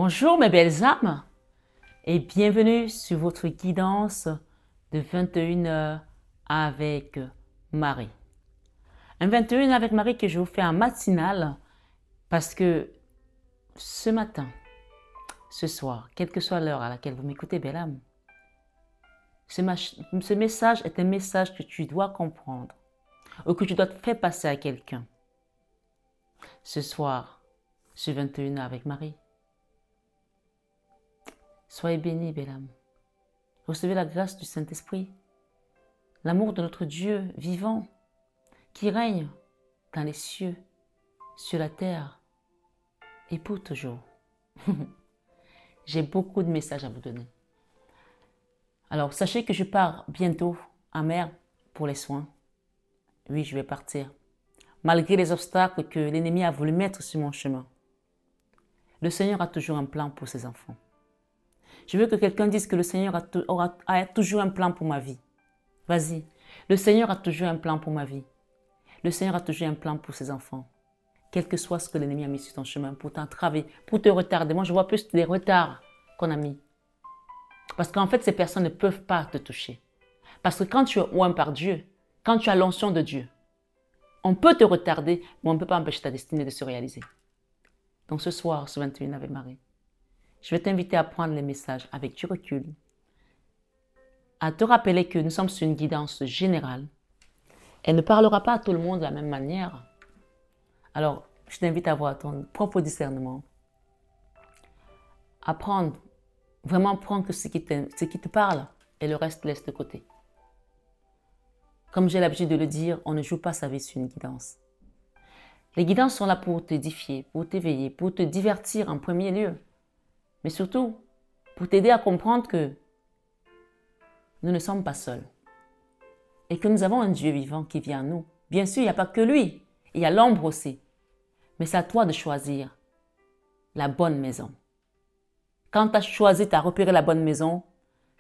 Bonjour mes belles âmes et bienvenue sur votre guidance de 21h avec Marie. Un 21h avec Marie que je vous fais en matinale parce que ce matin, ce soir, quelle que soit l'heure à laquelle vous m'écoutez, belle âme, ce message est un message que tu dois comprendre ou que tu dois faire passer à quelqu'un. Ce soir, sur 21h avec Marie. Soyez bénis, belle âme. Recevez la grâce du Saint-Esprit, l'amour de notre Dieu vivant, qui règne dans les cieux, sur la terre, et pour toujours. J'ai beaucoup de messages à vous donner. Alors, sachez que je pars bientôt en mer pour les soins. Oui, je vais partir, malgré les obstacles que l'ennemi a voulu mettre sur mon chemin. Le Seigneur a toujours un plan pour ses enfants. Je veux que quelqu'un dise que le Seigneur a toujours un plan pour ma vie. Vas-y. Le Seigneur a toujours un plan pour ma vie. Le Seigneur a toujours un plan pour ses enfants. Quel que soit ce que l'ennemi a mis sur ton chemin pour t'entraver, pour te retarder. Moi, je vois plus les retards qu'on a mis. Parce qu'en fait, ces personnes ne peuvent pas te toucher. Parce que quand tu es oint par Dieu, quand tu as l'onction de Dieu, on peut te retarder, mais on ne peut pas empêcher ta destinée de se réaliser. Donc ce soir, ce 21 avec Marie, je vais t'inviter à prendre les messages avec du recul, à te rappeler que nous sommes sur une guidance générale. Elle ne parlera pas à tout le monde de la même manière. Alors, je t'invite à avoir ton propre discernement, à vraiment prendre que ce qui te parle et le reste laisse de côté. Comme j'ai l'habitude de le dire, on ne joue pas sa vie sur une guidance. Les guidances sont là pour t'édifier, pour t'éveiller, pour te divertir en premier lieu. Mais surtout, pour t'aider à comprendre que nous ne sommes pas seuls. Et que nous avons un Dieu vivant qui vit en nous. Bien sûr, il n'y a pas que lui. Il y a l'ombre aussi. Mais c'est à toi de choisir la bonne maison. Quand tu as choisi, tu as repéré la bonne maison,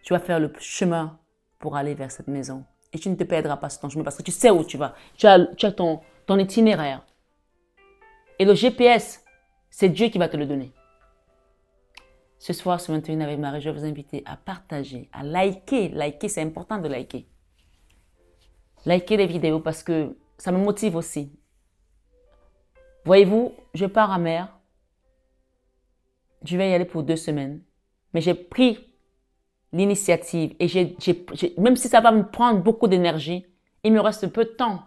tu vas faire le chemin pour aller vers cette maison. Et tu ne te perdras pas sur ton chemin parce que tu sais où tu vas. Tu as ton itinéraire. Et le GPS, c'est Dieu qui va te le donner. Ce soir, sur 21 avec Marie, je vais vous inviter à partager, à liker. Liker, c'est important de liker. Liker les vidéos parce que ça me motive aussi. Voyez-vous, je pars en mer. Je vais y aller pour 2 semaines. Mais j'ai pris l'initiative et même si ça va me prendre beaucoup d'énergie, il me reste peu de temps.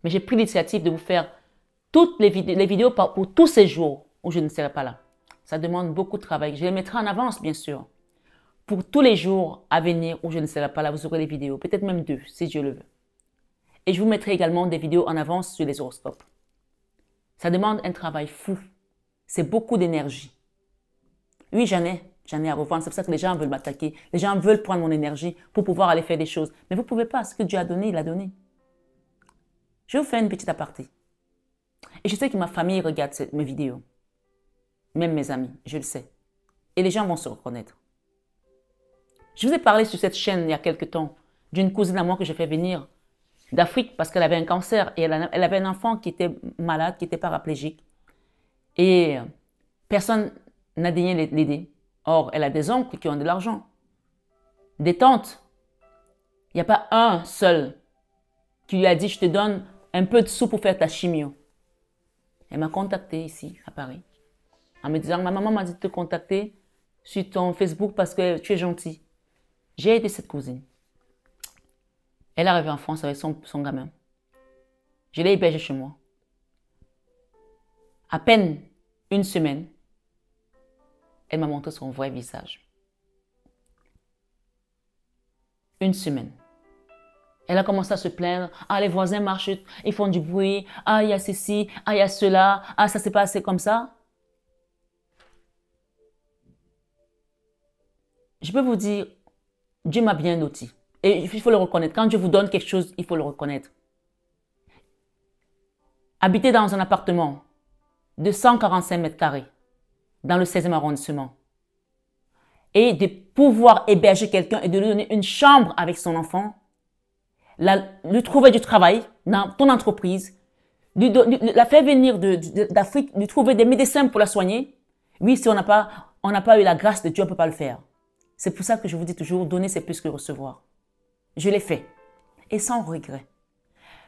Mais j'ai pris l'initiative de vous faire toutes les vidéos pour tous ces jours où je ne serai pas là. Ça demande beaucoup de travail. Je les mettrai en avance, bien sûr. Pour tous les jours à venir où je ne serai pas là, vous aurez les vidéos. Peut-être même 2, si Dieu le veut. Et je vous mettrai également des vidéos en avance sur les horoscopes. Ça demande un travail fou. C'est beaucoup d'énergie. Oui, j'en ai à revendre. C'est pour ça que les gens veulent m'attaquer. Les gens veulent prendre mon énergie pour pouvoir aller faire des choses. Mais vous ne pouvez pas. Ce que Dieu a donné, il l'a donné. Je vais vous faire une petite aparté. Et je sais que ma famille regarde mes vidéos. Même mes amis, je le sais. Et les gens vont se reconnaître. Je vous ai parlé sur cette chaîne il y a quelque temps d'une cousine à moi que j'ai fait venir d'Afrique parce qu'elle avait un cancer et elle avait un enfant qui était malade, qui était paraplégique. Et personne n'a daigné l'aider. Or, elle a des oncles qui ont de l'argent, des tantes. Il n'y a pas un seul qui lui a dit « Je te donne un peu de sous pour faire ta chimio ». Elle m'a contacté ici, à Paris, en me disant « Ma maman m'a dit de te contacter sur ton Facebook parce que tu es gentil ». J'ai aidé cette cousine. Elle est arrivée en France avec son gamin. Je l'ai hébergée chez moi. À peine 1 semaine, elle m'a montré son vrai visage. 1 semaine. Elle a commencé à se plaindre. Ah, les voisins marchent, ils font du bruit. Ah, il y a ceci, ah, il y a cela. Ah, ça s'est passé comme ça. Je peux vous dire, Dieu m'a bien loti. Et il faut le reconnaître. Quand Dieu vous donne quelque chose, il faut le reconnaître. Habiter dans un appartement de 145 mètres carrés, dans le 16e arrondissement, et de pouvoir héberger quelqu'un et de lui donner une chambre avec son enfant, lui trouver du travail dans ton entreprise, la faire venir d'Afrique, lui trouver des médecins pour la soigner. Oui, si on n'a pas on n'a pas eu la grâce de Dieu, on ne peut pas le faire. C'est pour ça que je vous dis toujours, donner c'est plus que recevoir. Je l'ai fait. Et sans regret.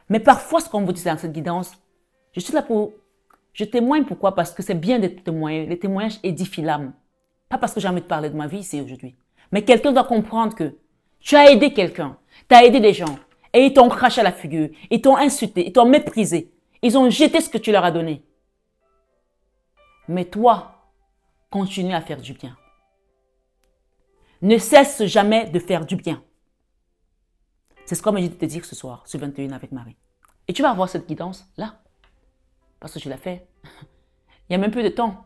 Mais parfois, ce qu'on vous dit dans cette guidance, je suis là pour... Je témoigne pourquoi? Parce que c'est bien d'être témoigné. Les témoignages édifient l'âme. Pas parce que j'ai envie de parler de ma vie ici aujourd'hui. Mais quelqu'un doit comprendre que tu as aidé quelqu'un. Tu as aidé des gens. Et ils t'ont craché à la figure. Ils t'ont insulté. Ils t'ont méprisé. Ils ont jeté ce que tu leur as donné. Mais toi, continue à faire du bien. Ne cesse jamais de faire du bien. C'est ce qu'on m'a dit de te dire ce soir, ce 21 avec Marie. Et tu vas avoir cette guidance là. Parce que je l'ai fait. Il y a même peu de temps.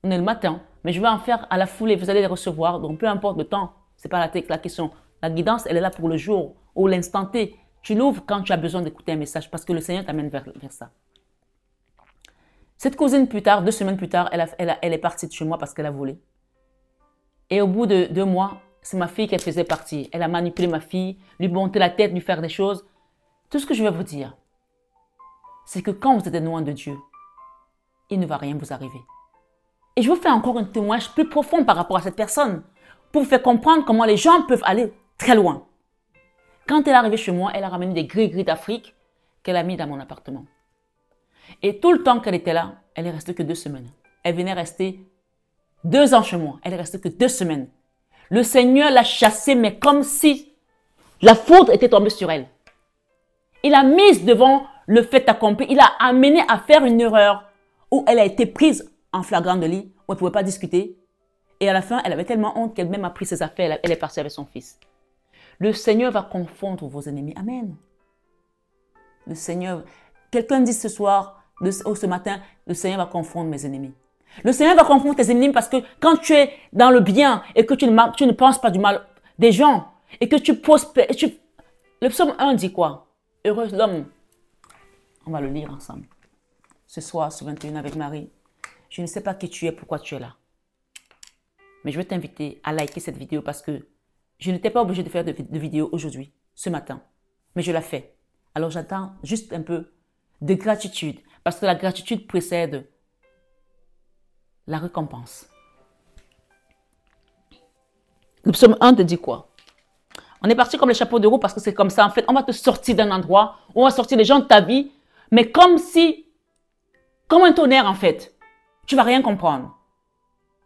On est le matin. Mais je vais en faire à la foulée. Vous allez les recevoir. Donc peu importe le temps. Ce n'est pas la question. La guidance, elle est là pour le jour ou l'instant T. Tu l'ouvres quand tu as besoin d'écouter un message. Parce que le Seigneur t'amène vers ça. Cette cousine, plus tard, 2 semaines plus tard, elle est partie de chez moi parce qu'elle a volé. Et au bout de 2 mois, c'est ma fille qu'elle faisait partie. Elle a manipulé ma fille, lui monter la tête, lui faire des choses. Tout ce que je vais vous dire, c'est que quand vous êtes loin de Dieu, il ne va rien vous arriver. Et je vous fais encore un témoignage plus profond par rapport à cette personne, pour vous faire comprendre comment les gens peuvent aller très loin. Quand elle est arrivée chez moi, elle a ramené des gris-gris d'Afrique qu'elle a mis dans mon appartement. Et tout le temps qu'elle était là, elle est restée que 2 semaines. Elle venait rester 2 ans chez moi. Elle est restée que 2 semaines. Le Seigneur l'a chassée, mais comme si la foudre était tombée sur elle. Il l'a mise devant le fait accompli. Il l'a amené à faire une erreur où elle a été prise en flagrant délit, où elle ne pouvait pas discuter. Et à la fin, elle avait tellement honte qu'elle même a pris ses affaires. Elle est partie avec son fils. Le Seigneur va confondre vos ennemis. Amen. Le Seigneur... Quelqu'un dit ce soir, ou ce matin, le Seigneur va confondre mes ennemis. Le Seigneur va confondre tes ennemis parce que quand tu es dans le bien et que tu ne penses pas du mal des gens et que tu prospères... Le psaume 1 dit quoi? Heureux l'homme. On va le lire ensemble. Ce soir, ce 21 avec Marie. Je ne sais pas qui tu es, pourquoi tu es là. Mais je vais t'inviter à liker cette vidéo parce que je n'étais pas obligée de faire de vidéo aujourd'hui, ce matin. Mais je l'ai fait. Alors j'attends juste un peu de gratitude. Parce que la gratitude précède la récompense. Le psaume 1 te dit quoi? On est parti comme les chapeaux de roue parce que c'est comme ça. En fait, on va te sortir d'un endroit où on va sortir les gens de ta vie, mais comme un tonnerre en fait. Tu vas rien comprendre.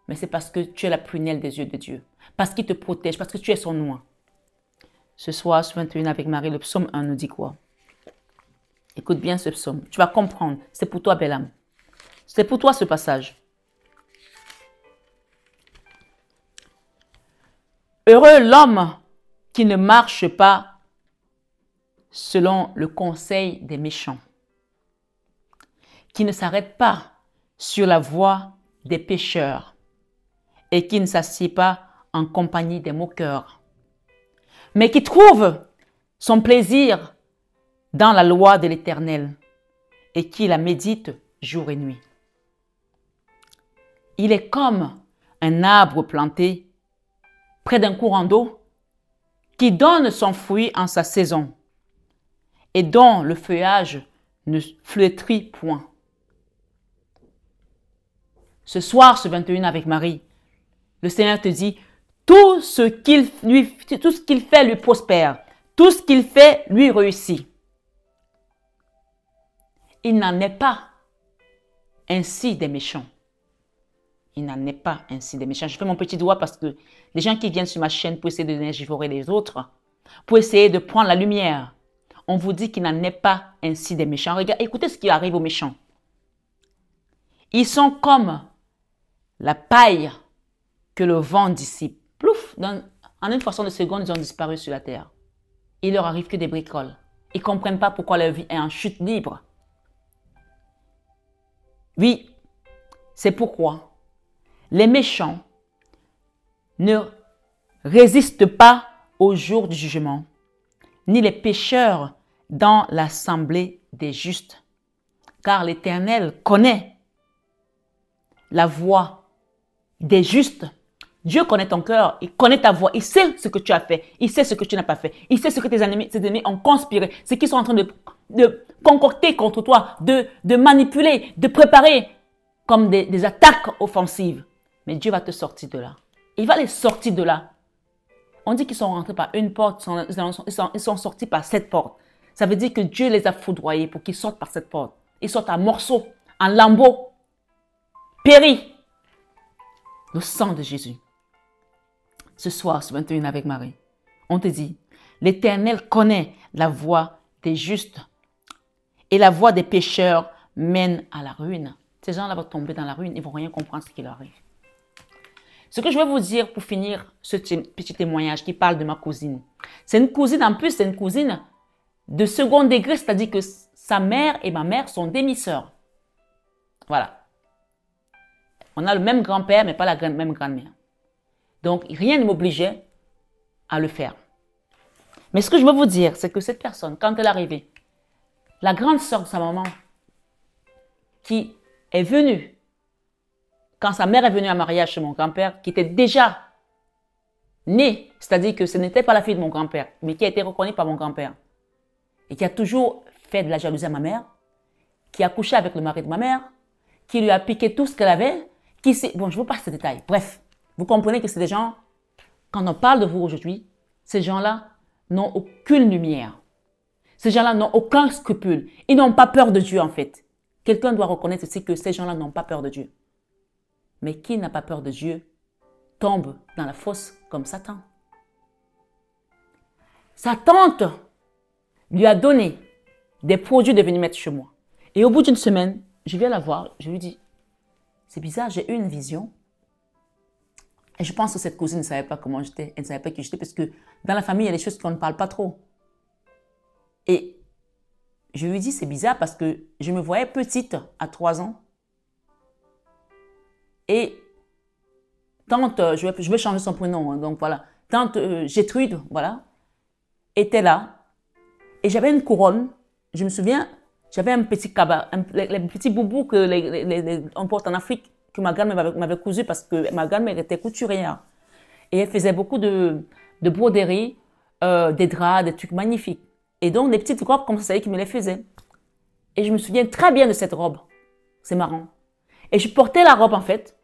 Mais c'est parce que tu es la prunelle des yeux de Dieu. Parce qu'il te protège, parce que tu es son oint. Ce soir, ce 21 avec Marie, le psaume 1 nous dit quoi? Écoute bien ce psaume. Tu vas comprendre. C'est pour toi, belle âme. C'est pour toi ce passage. Heureux l'homme qui ne marche pas selon le conseil des méchants, qui ne s'arrête pas sur la voie des pécheurs et qui ne s'assied pas en compagnie des moqueurs, mais qui trouve son plaisir dans la loi de l'Éternel et qui la médite jour et nuit. Il est comme un arbre planté près d'un courant d'eau qui donne son fruit en sa saison et dont le feuillage ne flétrit point. Ce soir, ce 21 avec Marie, le Seigneur te dit, tout ce qu'il fait lui prospère, tout ce qu'il fait lui réussit. Il n'en est pas ainsi des méchants. Il n'en est pas ainsi des méchants. Je fais mon petit doigt parce que les gens qui viennent sur ma chaîne pour essayer de dénigrer les autres, pour essayer de prendre la lumière, on vous dit qu'il n'en est pas ainsi des méchants. Regarde, écoutez ce qui arrive aux méchants. Ils sont comme la paille que le vent dissipe. Plouf, en une fraction de seconde, ils ont disparu sur la terre. Il leur arrive que des bricoles. Ils ne comprennent pas pourquoi leur vie est en chute libre. Oui, c'est pourquoi les méchants ne résistent pas au jour du jugement, ni les pécheurs dans l'assemblée des justes. Car l'Éternel connaît la voie des justes. Dieu connaît ton cœur, il connaît ta voix, il sait ce que tu as fait, il sait ce que tu n'as pas fait, il sait ce que tes ennemis ont conspiré, ce qu'ils sont en train de concocter contre toi, de manipuler, de préparer comme des attaques offensives. Mais Dieu va te sortir de là. Il va les sortir de là. On dit qu'ils sont rentrés par une porte, ils sont sortis par cette porte. Ça veut dire que Dieu les a foudroyés pour qu'ils sortent par cette porte. Ils sortent en morceaux, en lambeaux, péris. Le sang de Jésus. Ce soir, ce 21 avec Marie, on te dit, l'Éternel connaît la voie des justes et la voie des pécheurs mène à la ruine. Ces gens-là vont tomber dans la ruine, ils ne vont rien comprendre ce qui leur arrive. Ce que je vais vous dire pour finir ce petit témoignage qui parle de ma cousine. C'est une cousine, en plus, c'est une cousine de second degré, c'est-à-dire que sa mère et ma mère sont demi-sœurs. Voilà. On a le même grand-père, mais pas la même grand-mère. Donc, rien ne m'obligeait à le faire. Mais ce que je veux vous dire, c'est que cette personne, quand elle est arrivée, la grande sœur de sa maman, qui est venue, quand sa mère est venue à mariage chez mon grand-père, qui était déjà née, c'est-à-dire que ce n'était pas la fille de mon grand-père, mais qui a été reconnue par mon grand-père, et qui a toujours fait de la jalousie à ma mère, qui a couché avec le mari de ma mère, qui lui a piqué tout ce qu'elle avait, bon, je ne veux pas ces détails. Bref, vous comprenez que c'est des gens, quand on parle de vous aujourd'hui, ces gens-là n'ont aucune lumière. Ces gens-là n'ont aucun scrupule. Ils n'ont pas peur de Dieu, en fait. Quelqu'un doit reconnaître aussi que ces gens-là n'ont pas peur de Dieu. Mais qui n'a pas peur de Dieu tombe dans la fosse comme Satan. Sa tante lui a donné des produits de venir mettre chez moi. Et au bout d'une semaine, je viens la voir, je lui dis, c'est bizarre, j'ai eu une vision. Et je pense que cette cousine ne savait pas comment j'étais, elle ne savait pas qui j'étais, parce que dans la famille, il y a des choses qu'on ne parle pas trop. Et je lui dis, c'est bizarre parce que je me voyais petite à 3 ans. Et tante, je vais changer son prénom, hein, donc voilà. Tante Gertrude, voilà, était là. Et j'avais une couronne. Je me souviens, j'avais un petit cabas, les petits boubous qu'on porte en Afrique, que ma grand-mère m'avait cousu parce que ma grand-mère était couturière. Et elle faisait beaucoup de broderies, des draps, des trucs magnifiques. Et donc, des petites robes comme ça, c'est elle qui me les faisait. Et je me souviens très bien de cette robe. C'est marrant. Et je portais la robe, en fait.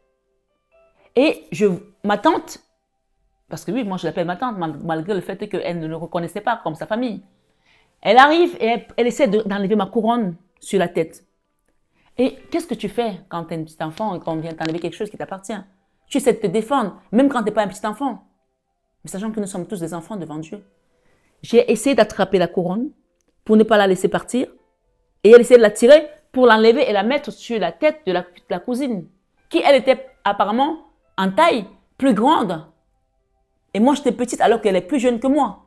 Et ma tante, parce que oui, moi je l'appelle ma tante, malgré le fait qu'elle ne le reconnaissait pas comme sa famille. Elle arrive et elle essaie d'enlever ma couronne sur la tête. Et qu'est-ce que tu fais quand tu es un petit enfant et qu'on vient t'enlever quelque chose qui t'appartient? Tu essaies de te défendre, même quand tu n'es pas un petit enfant. Mais sachant que nous sommes tous des enfants devant Dieu. J'ai essayé d'attraper la couronne pour ne pas la laisser partir. Et elle essayait de la tirer pour l'enlever et la mettre sur la tête de la cousine. Qui, elle, était apparemment en taille plus grande. Et moi, j'étais petite alors qu'elle est plus jeune que moi.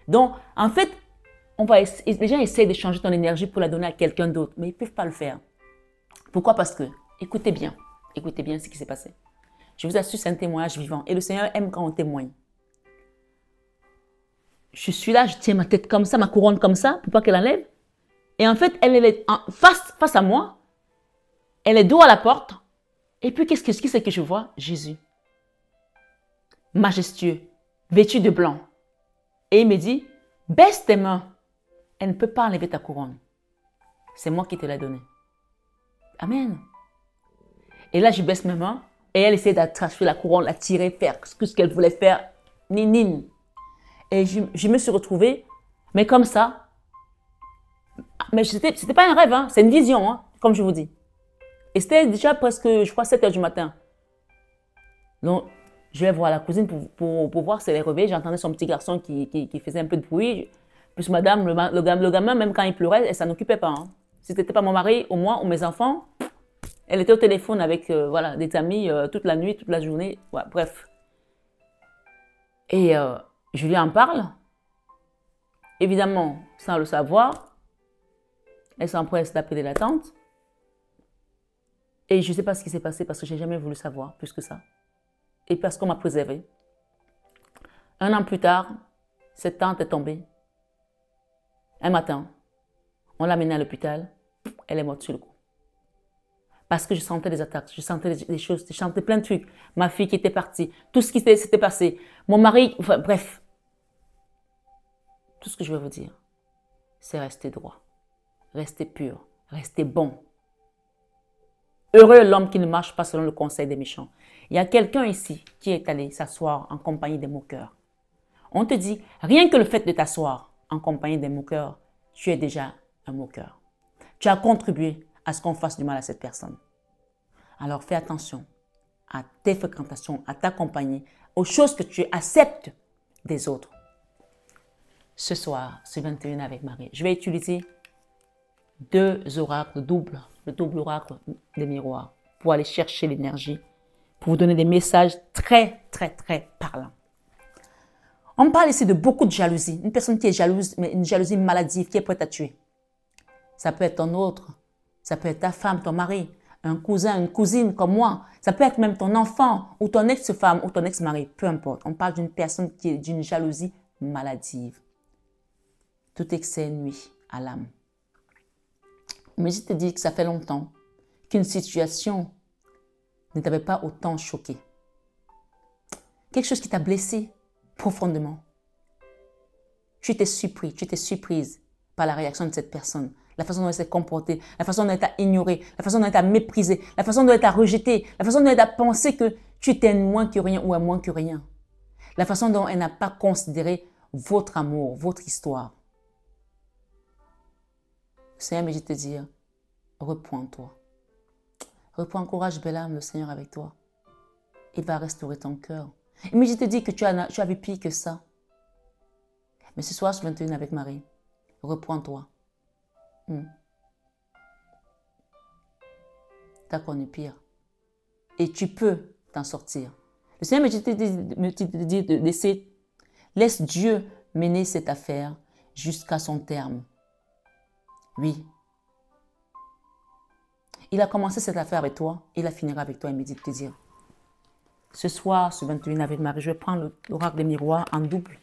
Donc, en fait, les gens essayent d'échanger ton énergie pour la donner à quelqu'un d'autre. Mais ils ne peuvent pas le faire. Pourquoi? Parce que, écoutez bien ce qui s'est passé. Je vous assure, c'est un témoignage vivant. Et le Seigneur aime quand on témoigne. Je suis là, je tiens ma tête comme ça, ma couronne comme ça, pour pas qu'elle enlève. Et en fait, elle est face à moi. Elle est dos à la porte. Et puis, qu'est-ce que c'est que je vois? Jésus. Majestueux, vêtu de blanc. Et il me dit, baisse tes mains. Elle ne peut pas enlever ta couronne. C'est moi qui te l'ai donnée. Amen. Et là, je baisse mes mains. Et elle essaie d'attraper la couronne, la tirer, faire ce qu'elle voulait faire. Nine. Et je me suis retrouvée, mais comme ça. Mais c'était pas un rêve, hein, c'est une vision, hein, comme je vous dis. Et c'était déjà presque, je crois, 7 h du matin. Donc, je vais voir la cousine pour voir si elle est réveillée. J'entendais son petit garçon qui faisait un peu de bruit. Plus madame, le gamin, même quand il pleurait, elle s'en occupait pas. Hein. Si ce n'était pas mon mari, au moins, ou mes enfants, elle était au téléphone avec voilà, des amis toute la nuit, toute la journée. Ouais, bref. Et je lui en parle. Évidemment, sans le savoir, elle s'empresse d'appeler la tante. Et je ne sais pas ce qui s'est passé parce que je n'ai jamais voulu savoir plus que ça. Et parce qu'on m'a préservé. 1 an plus tard, cette tante est tombée. Un matin, on l'a menée à l'hôpital. Elle est morte sur le coup. Parce que je sentais des attaques, je sentais des choses, je sentais plein de trucs. Ma fille qui était partie, tout ce qui s'était passé. Mon mari, enfin, bref. Tout ce que je veux vous dire, c'est rester droit, rester pur, rester bon. Heureux l'homme qui ne marche pas selon le conseil des méchants. Il y a quelqu'un ici qui est allé s'asseoir en compagnie des moqueurs. On te dit, rien que le fait de t'asseoir en compagnie des moqueurs, tu es déjà un moqueur. Tu as contribué à ce qu'on fasse du mal à cette personne. Alors fais attention à tes fréquentations, à ta compagnie, aux choses que tu acceptes des autres. Ce soir, ce 21 avec Marie, je vais utiliser deux oracles le double oracle des miroirs pour aller chercher l'énergie, pour vous donner des messages très, très, très parlants. On parle ici de beaucoup de jalousie. Une personne qui est jalouse, mais une jalousie maladive, qui est prête à tuer. Ça peut être ton autre, ça peut être ta femme, ton mari, un cousin, une cousine comme moi. Ça peut être même ton enfant ou ton ex-femme ou ton ex-mari, peu importe. On parle d'une personne qui est d'une jalousie maladive. Tout excès nuit à l'âme. Mais je te dis que ça fait longtemps qu'une situation ne t'avait pas autant choqué. Quelque chose qui t'a blessé profondément. Tu t'es surpris, tu t'es surprise par la réaction de cette personne, la façon dont elle s'est comportée, la façon dont elle t'a ignoré, la façon dont elle t'a méprisé, la façon dont elle t'a rejeté, la façon dont elle t'a pensé que tu étais moins que rien ou un moins que rien. La façon dont elle n'a pas considéré votre amour, votre histoire. Seigneur, mais je te dis, reprends-toi. Reprends courage, belle âme, le Seigneur avec toi. Il va restaurer ton cœur. Mais je te dis que tu as vu pire que ça. Mais ce soir, ce 21 avec Marie, reprends-toi. T'as connu pire. Et tu peux t'en sortir. Le Seigneur me dit de laisse Dieu mener cette affaire jusqu'à son terme. Oui. Il a commencé cette affaire avec toi, il la finira avec toi, il me dit de te dire. Ce soir, ce 21 avec Marie, je vais prendre l'oracle des miroirs en double.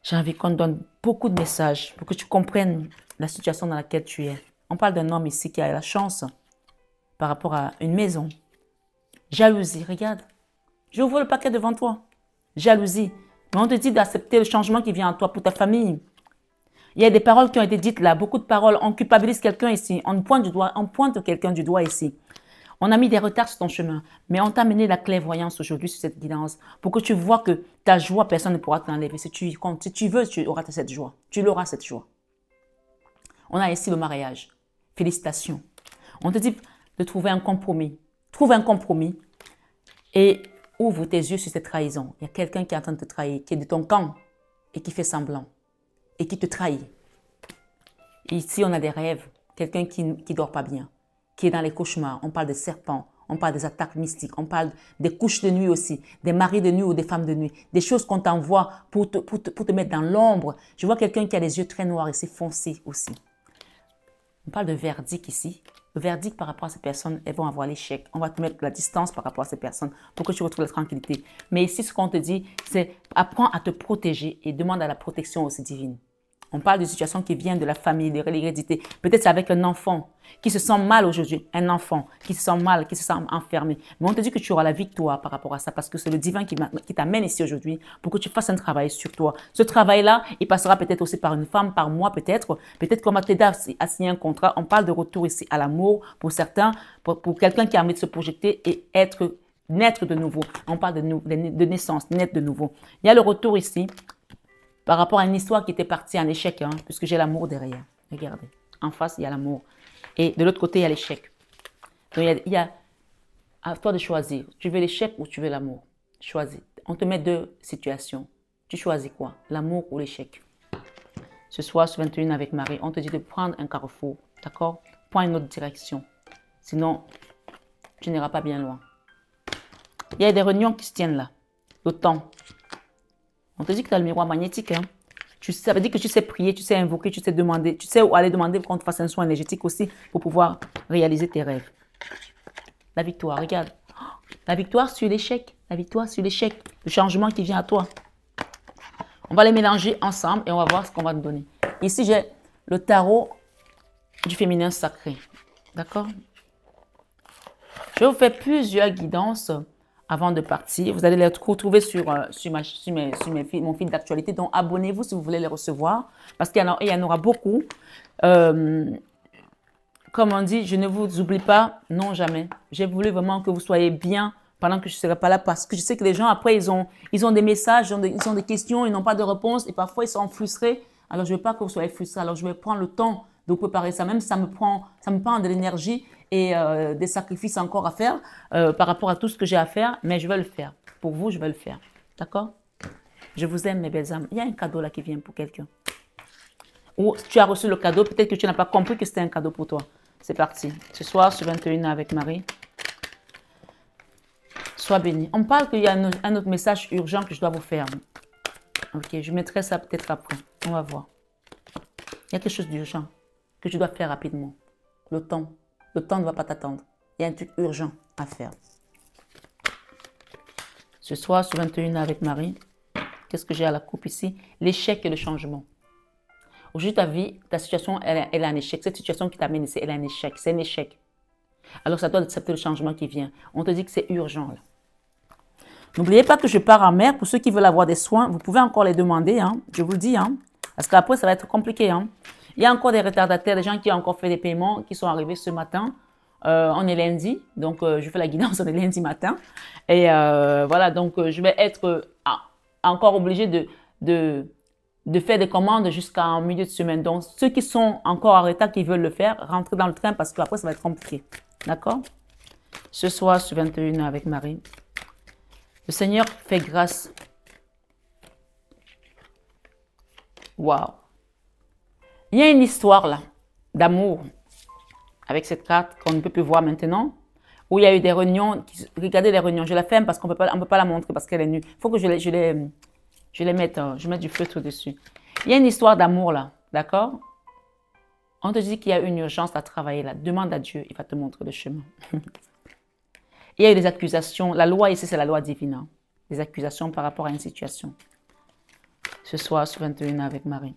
J'ai envie qu'on te donne beaucoup de messages pour que tu comprennes la situation dans laquelle tu es. On parle d'un homme ici qui a la chance par rapport à une maison. Jalousie, regarde. J'ouvre le paquet devant toi. Jalousie. Mais on te dit d'accepter le changement qui vient en toi pour ta famille. Il y a des paroles qui ont été dites là, beaucoup de paroles. On culpabilise quelqu'un ici. On pointe quelqu'un du doigt ici. On a mis des retards sur ton chemin, mais on t'a amené la clairvoyance aujourd'hui sur cette guidance pour que tu vois que ta joie, personne ne pourra t'enlever. Si tu veux, tu auras cette joie. Tu l'auras cette joie. On a ici le mariage. Félicitations. On te dit de trouver un compromis. Trouve un compromis et ouvre tes yeux sur cette trahison. Il y a quelqu'un qui est en train de te trahir, qui est de ton camp et qui fait semblant et qui te trahit. Et ici, on a des rêves. Quelqu'un qui ne dort pas bien, qui est dans les cauchemars. On parle des serpents, on parle des attaques mystiques, on parle des couches de nuit aussi, des maris de nuit ou des femmes de nuit, des choses qu'on t'envoie pour te mettre dans l'ombre. Je vois quelqu'un qui a les yeux très noirs et c'est foncé aussi. On parle de verdict ici. Le verdict par rapport à ces personnes, elles vont avoir l'échec. On va te mettre la distance par rapport à ces personnes pour que tu retrouves la tranquillité. Mais ici, ce qu'on te dit, c'est apprends à te protéger et demande à la protection aussi divine. On parle de situations qui viennent de la famille, de l'hérédité. Peut-être c'est avec un enfant qui se sent mal aujourd'hui. Un enfant qui se sent mal, qui se sent enfermé. Mais on te dit que tu auras la victoire par rapport à ça parce que c'est le divin qui t'amène ici aujourd'hui pour que tu fasses un travail sur toi. Ce travail-là, il passera peut-être aussi par une femme, par moi peut-être. Peut-être qu'on va t'aider à signer un contrat. On parle de retour ici à l'amour pour certains, pour quelqu'un qui a envie de se projeter et naître de nouveau. On parle de naissance, naître de nouveau. Il y a le retour ici. Par rapport à une histoire qui était partie en échec, puisque j'ai l'amour derrière. Regardez, en face, il y a l'amour. Et de l'autre côté, il y a l'échec. Donc, il y a à toi de choisir. Tu veux l'échec ou tu veux l'amour? Choisis. On te met deux situations. Tu choisis quoi? L'amour ou l'échec? Ce soir, ce 21 avec Marie, on te dit de prendre un carrefour. D'accord? Prends une autre direction. Sinon, tu n'iras pas bien loin. Il y a des réunions qui se tiennent là. Le temps. On te dit que tu as le miroir magnétique. Ça veut dire que tu sais prier, tu sais invoquer, tu sais demander, tu sais où aller demander qu'on te fasse un soin énergétique aussi pour pouvoir réaliser tes rêves. La victoire, regarde. La victoire sur l'échec. La victoire sur l'échec. Le changement qui vient à toi. On va les mélanger ensemble et on va voir ce qu'on va nous donner. Ici, j'ai le tarot du féminin sacré. D'accord? Je vais vous faire plusieurs guidances avant de partir. Vous allez les retrouver sur mon fil d'actualité. Donc, abonnez-vous si vous voulez les recevoir. Parce qu'il y en aura beaucoup. Comme on dit, je ne vous oublie pas. Non, jamais. J'ai voulu vraiment que vous soyez bien pendant que je ne serai pas là, parce que je sais que les gens, après, ils ont des messages, ils ont des questions, ils n'ont pas de réponse, et parfois, ils sont frustrés. Alors, je ne veux pas que vous soyez frustrés. Alors, je vais prendre le temps de vous préparer ça. Même si ça me prend de l'énergie et des sacrifices encore à faire par rapport à tout ce que j'ai à faire, mais je vais le faire. Pour vous, je vais le faire. D'accord? Je vous aime, mes belles âmes. Il y a un cadeau là qui vient pour quelqu'un. Ou tu as reçu le cadeau, peut-être que tu n'as pas compris que c'était un cadeau pour toi. C'est parti. Ce soir, sur 21 avec Marie. Sois béni. On parle qu'il y a un autre message urgent que je dois vous faire. Ok, je mettrai ça peut-être après. On va voir. Il y a quelque chose d'urgent que tu dois faire rapidement. Le temps ne va pas t'attendre. Il y a un truc urgent à faire. Ce soir, sur 21 avec Marie, qu'est-ce que j'ai à la coupe ici? L'échec et le changement. Aujourd'hui, ta vie, ta situation, elle est un échec. Cette situation qui t'amène ici, elle est un échec. C'est un échec. Alors, ça doit accepter le changement qui vient. On te dit que c'est urgent. N'oubliez pas que je pars en mer. Pour ceux qui veulent avoir des soins, vous pouvez encore les demander. Hein, je vous le dis. Hein, parce qu'après, ça va être compliqué. Hein. Il y a encore des retardataires, des gens qui ont encore fait des paiements, qui sont arrivés ce matin. On est lundi. Donc, je fais la guidance, on est lundi matin. Et voilà, donc, je vais être encore obligée de faire des commandes jusqu'en milieu de semaine. Donc, ceux qui sont encore en retard, qui veulent le faire, rentrez dans le train parce qu'après, ça va être compliqué. D'accord? Ce soir, sur 21 avec Marie, le Seigneur fait grâce. Waouh! Il y a une histoire là, d'amour, avec cette carte qu'on ne peut plus voir maintenant, où il y a eu des réunions. Regardez les réunions, je la ferme parce qu'on ne peut pas la montrer parce qu'elle est nue. Il faut que je les mette, je mets du feutre dessus. Il y a une histoire d'amour là, d'accord? On te dit qu'il y a une urgence à travailler là. Demande à Dieu, il va te montrer le chemin. Il y a eu des accusations. La loi ici, c'est la loi divine. Hein. Des accusations par rapport à une situation. Ce soir, sur 21 avec Marie.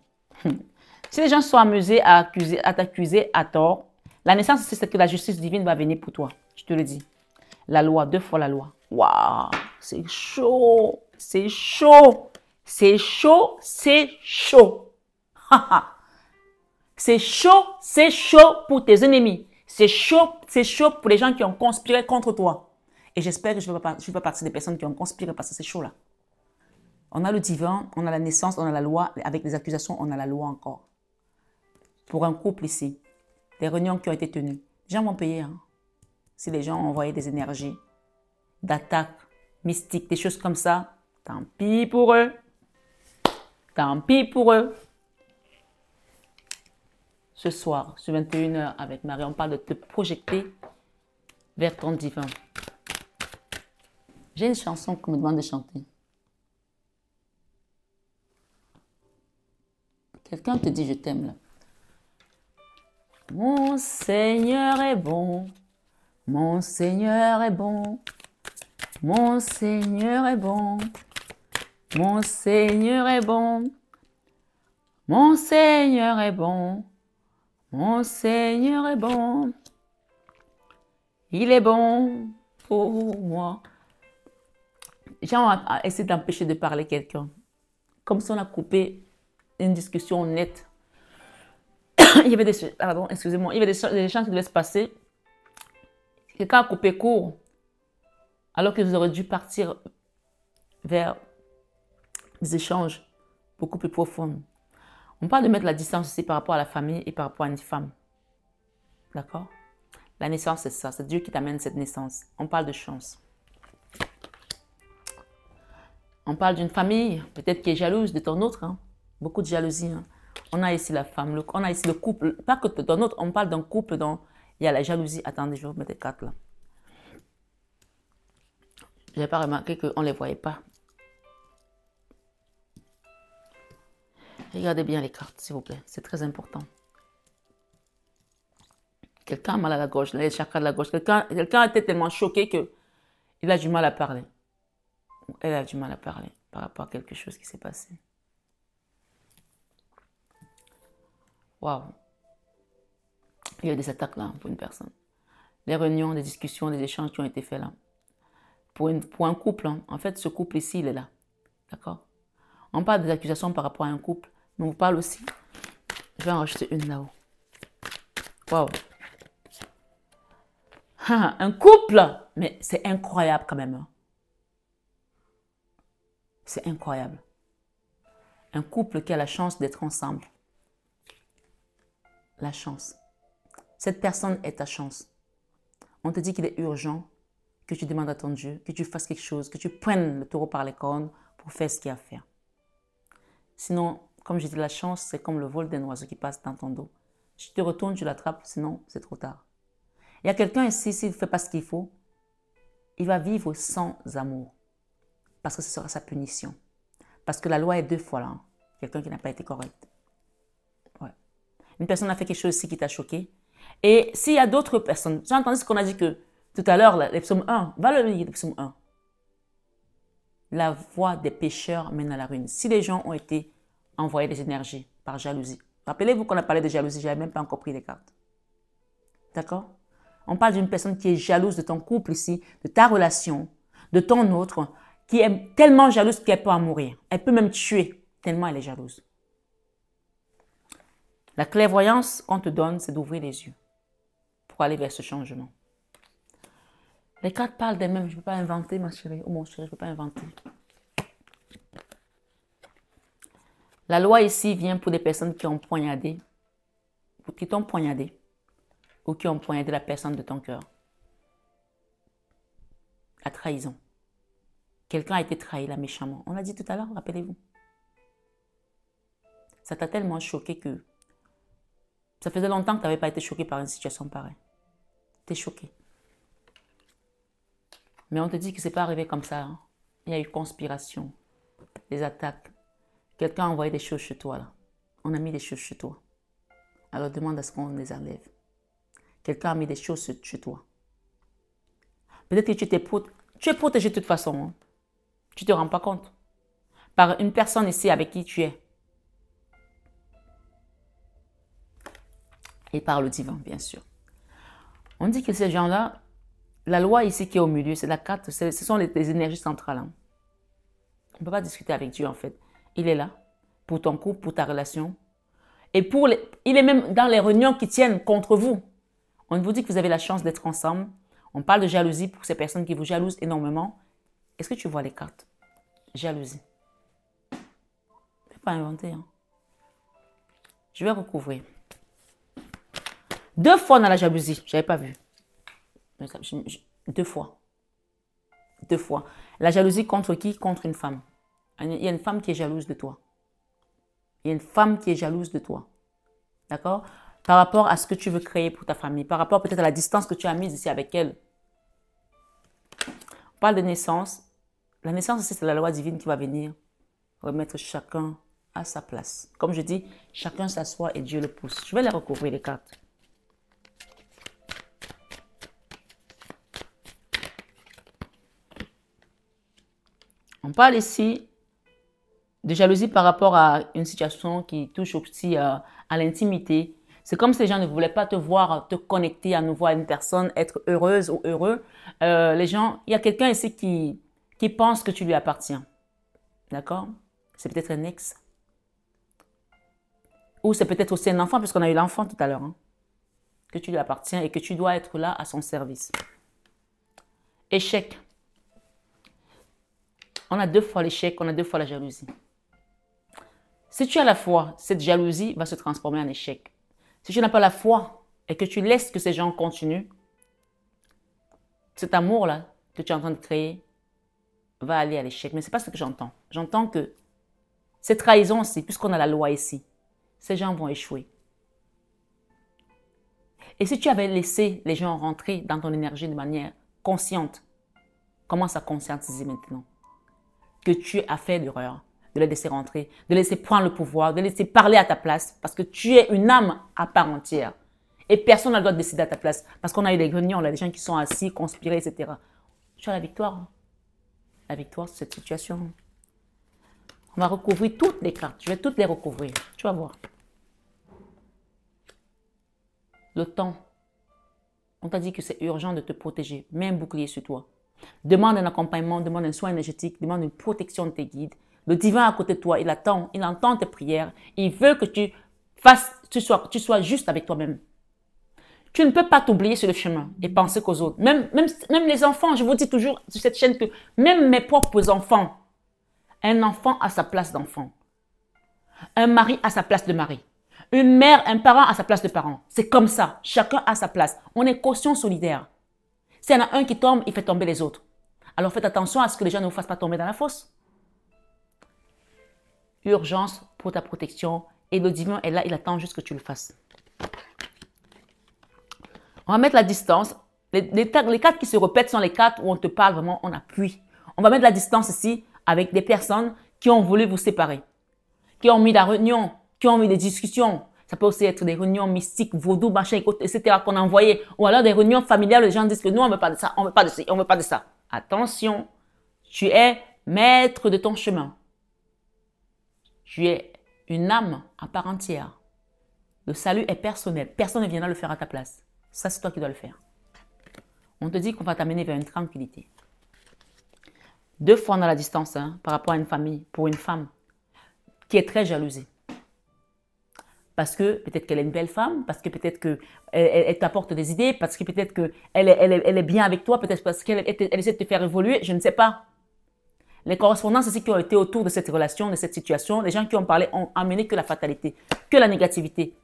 Si les gens sont amusés à t'accuser à tort, la naissance, c'est que la justice divine va venir pour toi. Je te le dis. La loi, 2 fois la loi. Waouh, c'est chaud. C'est chaud. C'est chaud. C'est chaud. C'est chaud pour tes ennemis. C'est chaud pour les gens qui ont conspiré contre toi. Et j'espère que je ne fais pas partie des personnes qui ont conspiré parce que c'est chaud là. On a le divin, on a la naissance, on a la loi. Avec les accusations, on a la loi encore. Pour un couple ici, les réunions qui ont été tenues, les gens vont payer. Hein. Si les gens ont envoyé des énergies, d'attaques mystiques, des choses comme ça, tant pis pour eux. Tant pis pour eux. Ce soir, sur 21h avec Marie, on parle de te projeter vers ton divin. J'ai une chanson qu'on me demande de chanter. Quelqu'un te dit je t'aime là. Mon Seigneur est bon, mon Seigneur est bon, mon Seigneur est bon, mon Seigneur est bon, mon Seigneur est bon, mon Seigneur est bon, il est bon pour moi. Les gens ont essayé d'empêcher de parler quelqu'un. Comme si on a coupé une discussion nette. Il y avait des... Pardon, excusez-moi. Il y avait des gens qui devaient se passer. Quelqu'un a coupé court. Alors qu'ils auraient dû partir vers des échanges beaucoup plus profonds. On parle de mettre la distance aussi par rapport à la famille et par rapport à une femme. D'accord? La naissance, c'est ça. C'est Dieu qui t'amène cette naissance. On parle de chance. On parle d'une famille, peut-être qui est jalouse de ton autre. Hein. Beaucoup de jalousie. Hein. On a ici la femme, on a ici le couple. Pas que dans notre, on parle d'un couple dont il y a la jalousie. Attendez, je vais vous mettre les cartes là. Je n'ai pas remarqué qu'on ne les voyait pas. Regardez bien les cartes, s'il vous plaît. C'est très important. Quelqu'un a mal à la gorge, les chakras de la gorge. Quelqu'un a été tellement choqué qu'il a du mal à parler. Elle a du mal à parler par rapport à quelque chose qui s'est passé. Waouh. Il y a eu des attaques là pour une personne. Les réunions, des discussions, des échanges qui ont été faits là. Pour un couple, hein. En fait, ce couple ici, il est là. D'accord? On parle des accusations par rapport à un couple, mais on parle aussi. Je vais en rajouter une là-haut. Waouh. Un couple, mais c'est incroyable quand même. C'est incroyable. Un couple qui a la chance d'être ensemble. La chance. Cette personne est ta chance. On te dit qu'il est urgent que tu demandes à ton Dieu, que tu fasses quelque chose, que tu prennes le taureau par les cornes pour faire ce qu'il y a à faire. Sinon, comme je dis, la chance, c'est comme le vol d'un oiseau qui passe dans ton dos. Si tu te retournes, tu l'attrapes, sinon c'est trop tard. Il y a quelqu'un ici, s'il ne fait pas ce qu'il faut, il va vivre sans amour. Parce que ce sera sa punition. Parce que la loi est 2 fois là. Quelqu'un qui n'a pas été correct. Ouais. Une personne a fait quelque chose ici qui t'a choqué. Et s'il y a d'autres personnes, j'ai entendu ce qu'on a dit que tout à l'heure, les psaumes 1, va le lire, le psaume 1. La voie des pécheurs mène à la ruine. Si les gens ont été envoyés des énergies par jalousie. Rappelez-vous qu'on a parlé de jalousie, je n'avais même pas encore pris les cartes. D'accord? On parle d'une personne qui est jalouse de ton couple ici, de ta relation, de ton autre, qui est tellement jalouse qu'elle peut en mourir. Elle peut même tuer, tellement elle est jalouse. La clairvoyance qu'on te donne, c'est d'ouvrir les yeux pour aller vers ce changement. Les cartes parlent d'elles-mêmes. Je ne peux pas inventer, ma chérie. Oh mon chéri, je ne peux pas inventer. La loi ici vient pour des personnes qui ont poignardé, ou qui t'ont poignardé, ou qui ont poignardé la personne de ton cœur. La trahison. Quelqu'un a été trahi là méchamment. On l'a dit tout à l'heure, rappelez-vous. Ça t'a tellement choqué que ça faisait longtemps que tu n'avais pas été choqué par une situation pareille. Tu es choqué. Mais on te dit que ce n'est pas arrivé comme ça. Hein. Il y a eu conspiration, des attaques. Quelqu'un a envoyé des choses chez toi. Là. On a mis des choses chez toi. Alors demande à ce qu'on les enlève. Quelqu'un a mis des choses chez toi. Peut-être que tu es protégé de toute façon. Hein. Tu ne te rends pas compte. Par une personne ici avec qui tu es. Et par le divin, bien sûr. On dit que ces gens-là, la loi ici qui est au milieu, c'est la carte, ce sont les énergies centrales. Hein. On ne peut pas discuter avec Dieu en fait. Il est là pour ton couple, pour ta relation. Et il est même dans les réunions qui tiennent contre vous. On vous dit que vous avez la chance d'être ensemble. On parle de jalousie pour ces personnes qui vous jalousent énormément. Est-ce que tu vois les cartes? Jalousie. Je ne vais pas inventer. Hein. Je vais recouvrir. 2 fois dans la jalousie. Je n'avais pas vu. 2 fois. 2 fois. La jalousie contre qui? Contre une femme. Il y a une femme qui est jalouse de toi. Il y a une femme qui est jalouse de toi. D'accord? Par rapport à ce que tu veux créer pour ta famille. Par rapport peut-être à la distance que tu as mise ici avec elle. On parle de naissance. La naissance, c'est la loi divine qui va venir remettre chacun à sa place. Comme je dis, chacun s'assoit et Dieu le pousse. Je vais les recouvrir les cartes. On parle ici de jalousie par rapport à une situation qui touche aussi à l'intimité. C'est comme si les gens ne voulaient pas te voir, te connecter à nouveau à une personne, être heureuse ou heureux. Il y a quelqu'un ici qui pense que tu lui appartiens. D'accord? C'est peut-être un ex. Ou c'est peut-être aussi un enfant, puisqu'on a eu l'enfant tout à l'heure. Hein, que tu lui appartiens et que tu dois être là à son service. Échec. On a 2 fois l'échec, on a 2 fois la jalousie. Si tu as la foi, cette jalousie va se transformer en échec. Si tu n'as pas la foi et que tu laisses que ces gens continuent, cet amour-là que tu es en train de créer va aller à l'échec. Mais ce n'est pas ce que j'entends. J'entends que cette trahison aussi, puisqu'on a la loi ici, ces gens vont échouer. Et si tu avais laissé les gens rentrer dans ton énergie de manière consciente, commence à conscientiser maintenant que tu as fait l'erreur de les laisser rentrer, de laisser prendre le pouvoir, de laisser parler à ta place, parce que tu es une âme à part entière. Et personne n'a le droit de décider à ta place. Parce qu'on a eu des réunions, on a des gens qui sont assis, conspirés, etc. Tu as la victoire. La victoire sur cette situation. On va recouvrir toutes les cartes. Je vais toutes les recouvrir. Tu vas voir. Le temps. On t'a dit que c'est urgent de te protéger. Mets un bouclier sur toi. Demande un accompagnement, demande un soin énergétique, demande une protection de tes guides. Le divin à côté de toi, il attend, il entend tes prières. Il veut que tu sois juste avec toi-même. Tu ne peux pas t'oublier sur le chemin et penser qu'aux autres. Même les enfants, je vous dis toujours sur cette chaîne que même mes propres enfants, un enfant a sa place d'enfant. Un mari a sa place de mari. Une mère, un parent a sa place de parent. C'est comme ça. Chacun a sa place. On est caution solidaire. S'il y en a un qui tombe, il fait tomber les autres. Alors faites attention à ce que les gens ne vous fassent pas tomber dans la fosse. Urgence pour ta protection. Et le divin est là, il attend juste que tu le fasses. On va mettre la distance. Les cartes qui se répètent sont les cartes où on te parle vraiment, on appuie. On va mettre la distance ici avec des personnes qui ont voulu vous séparer. Qui ont mis la réunion, qui ont mis des discussions. Ça peut aussi être des réunions mystiques, vaudou, machin, etc. qu'on a envoyées. Ou alors des réunions familiales, les gens disent que nous, on ne veut pas de ça, on ne veut pas de ça, on ne veut pas de ça. Attention, tu es maître de ton chemin. Tu es une âme à part entière. Le salut est personnel. Personne ne viendra le faire à ta place. Ça, c'est toi qui dois le faire. On te dit qu'on va t'amener vers une tranquillité. 2 fois dans la distance par rapport à une famille, pour une femme qui est très jalousée. Parce que peut-être qu'elle est une belle femme, parce que peut-être qu'elle t'apporte des idées, parce que peut-être qu'elle est bien avec toi, peut-être parce qu'elle essaie de te faire évoluer, je ne sais pas. Les correspondances ici qui ont été autour de cette relation, de cette situation, les gens qui ont parlé ont amené que la fatalité, que la négativité.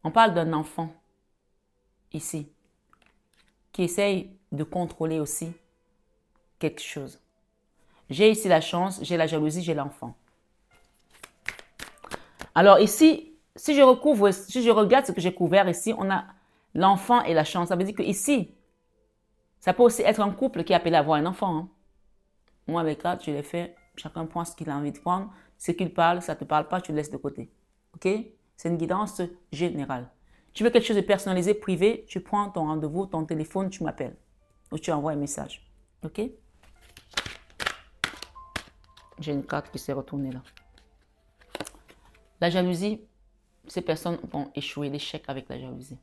On parle d'un enfant ici qui essaye de contrôler aussi quelque chose. J'ai ici la chance, j'ai la jalousie, j'ai l'enfant. Alors ici, si je regarde ce que j'ai couvert ici, on a l'enfant et la chance. Ça veut dire que ici, ça peut aussi être un couple qui est appelé à avoir un enfant. Hein. Moi, avec là, je l'ai fait. Chacun prend ce qu'il a envie de prendre. Ce qu'il parle, ça ne te parle pas, tu le laisses de côté. OK? C'est une guidance générale. Tu veux quelque chose de personnalisé, privé, tu prends ton rendez-vous, ton téléphone, tu m'appelles. Ou tu envoies un message. OK? J'ai une carte qui s'est retournée là. La jalousie, ces personnes vont échouer, l'échec avec la jalousie.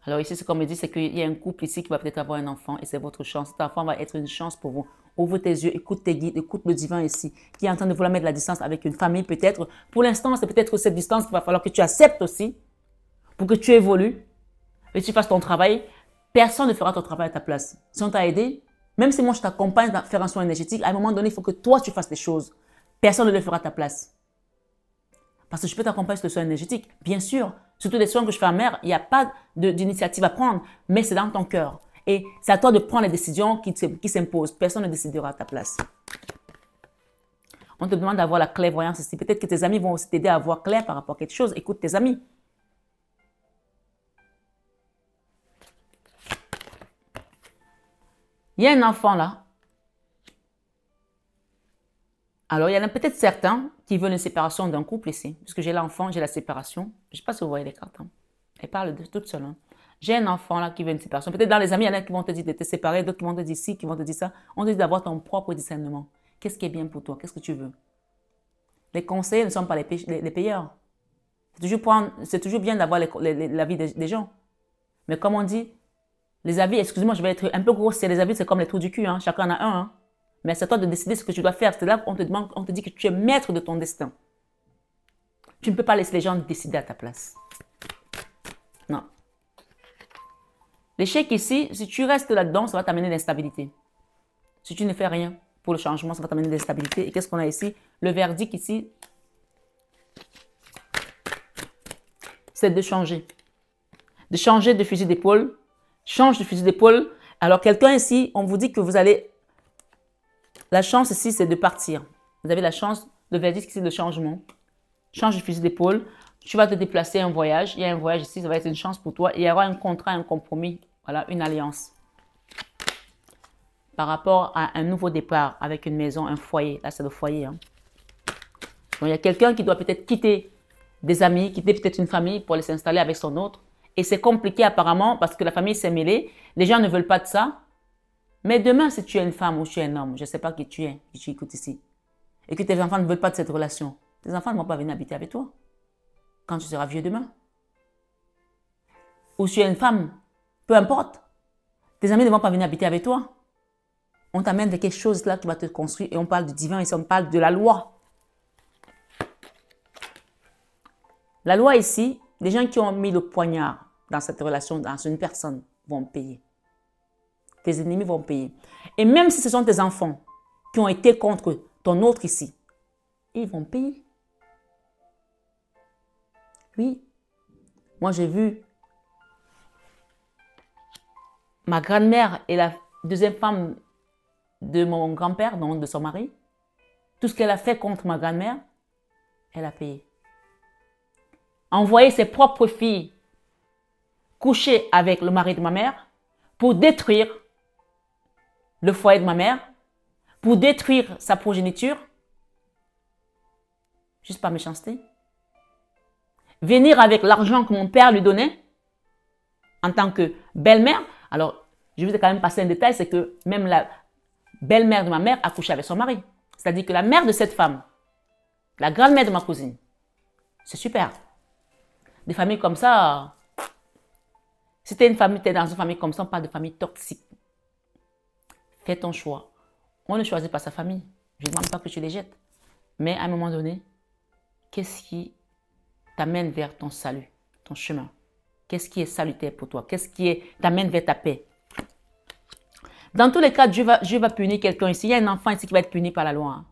Alors ici, ce qu'on me dit, c'est qu'il y a un couple ici qui va peut-être avoir un enfant et c'est votre chance. Cet enfant va être une chance pour vous. Ouvre tes yeux, écoute tes guides, écoute le divin ici, qui est en train de vouloir mettre la distance avec une famille peut-être. Pour l'instant, c'est peut-être cette distance qu'il va falloir que tu acceptes aussi pour que tu évolues et que tu fasses ton travail. Personne ne fera ton travail à ta place. Si on t'a aidé, même si moi je t'accompagne à faire un soin énergétique, à un moment donné, il faut que toi tu fasses les choses. Personne ne le fera à ta place. Parce que je peux t'accompagner sur le soin énergétique, bien sûr. Surtout les soins que je fais à mère, il n'y a pas d'initiative à prendre, mais c'est dans ton cœur. Et c'est à toi de prendre les décisions qui s'imposent. Personne ne décidera à ta place. On te demande d'avoir la clairvoyance ici. Peut-être que tes amis vont aussi t'aider à voir clair par rapport à quelque chose. Écoute tes amis. Il y a un enfant là. Alors, il y en a peut-être certains qui veulent une séparation d'un couple ici. Puisque j'ai l'enfant, j'ai la séparation. Je ne sais pas si vous voyez les cartes. Hein. Elle parle de toute seule. Hein. J'ai un enfant là qui veut une séparation. Peut-être dans les amis, il y en a qui vont te dire de te séparer, d'autres qui vont te dire ci, qui vont te dire ça. On te dit d'avoir ton propre discernement. Qu'est-ce qui est bien pour toi? Qu'est-ce que tu veux? Les conseillers ne sont pas les payeurs. C'est toujours bien d'avoir l'avis des gens. Mais comme on dit, les avis, excusez-moi, je vais être un peu grossier. Les avis, c'est comme les trous du cul. Hein. Chacun en a un. Hein. Mais c'est à toi de décider ce que tu dois faire. C'est là qu'on te demande, on te dit que tu es maître de ton destin. Tu ne peux pas laisser les gens décider à ta place. Non. L'échec ici, si tu restes là-dedans, ça va t'amener l'instabilité. Si tu ne fais rien pour le changement, ça va t'amener l'instabilité. Et qu'est-ce qu'on a ici? Le verdict ici, c'est de changer. De changer de fusil d'épaule. Change de fusil d'épaule. Alors quelqu'un ici, on vous dit que vous allez... La chance ici, c'est de partir. Vous avez la chance, le verdict ici, de changement. Change de fusil d'épaule. Tu vas te déplacer un voyage. Il y a un voyage ici, ça va être une chance pour toi. Il y aura un contrat, un compromis. Voilà, une alliance. Par rapport à un nouveau départ avec une maison, un foyer. Là, c'est le foyer. Hein. Donc, il y a quelqu'un qui doit peut-être quitter des amis, quitter peut-être une famille pour aller s'installer avec son autre. Et c'est compliqué apparemment parce que la famille s'est mêlée. Les gens ne veulent pas de ça. Mais demain, si tu es une femme ou tu es un homme, je ne sais pas qui tu es, qui tu écoutes ici, et que tes enfants ne veulent pas de cette relation, tes enfants ne vont pas venir habiter avec toi quand tu seras vieux demain. Ou si tu es une femme, peu importe, tes amis ne vont pas venir habiter avec toi. On t'amène de quelque chose là qui va te construire et on parle du divin ici, on parle de la loi. La loi ici, les gens qui ont mis le poignard dans cette relation, dans une personne, vont payer. Tes ennemis vont payer. Et même si ce sont tes enfants qui ont été contre ton autre ici, ils vont payer. Oui. Moi, j'ai vu ma grand-mère et la deuxième femme de mon grand-père, donc de son mari. Tout ce qu'elle a fait contre ma grand-mère, elle a payé. Envoyer ses propres filles coucher avec le mari de ma mère pour détruire le foyer de ma mère, pour détruire sa progéniture, juste par méchanceté. Venir avec l'argent que mon père lui donnait en tant que belle-mère. Alors, je vais quand même passer un détail, c'est que même la belle-mère de ma mère a couché avec son mari. C'est-à-dire que la mère de cette femme, la grand-mère de ma cousine, c'est super. Des familles comme ça, si tu es dans une famille comme ça, on parle de famille toxique. Fais ton choix. On ne choisit pas sa famille. Je ne demande pas que tu les jettes. Mais à un moment donné, qu'est-ce qui t'amène vers ton salut, ton chemin? Qu'est-ce qui est salutaire pour toi? Qu'est-ce qui t'amène vers ta paix? Dans tous les cas, Dieu va punir quelqu'un ici. Il y a un enfant ici qui va être puni par la loi. Hein.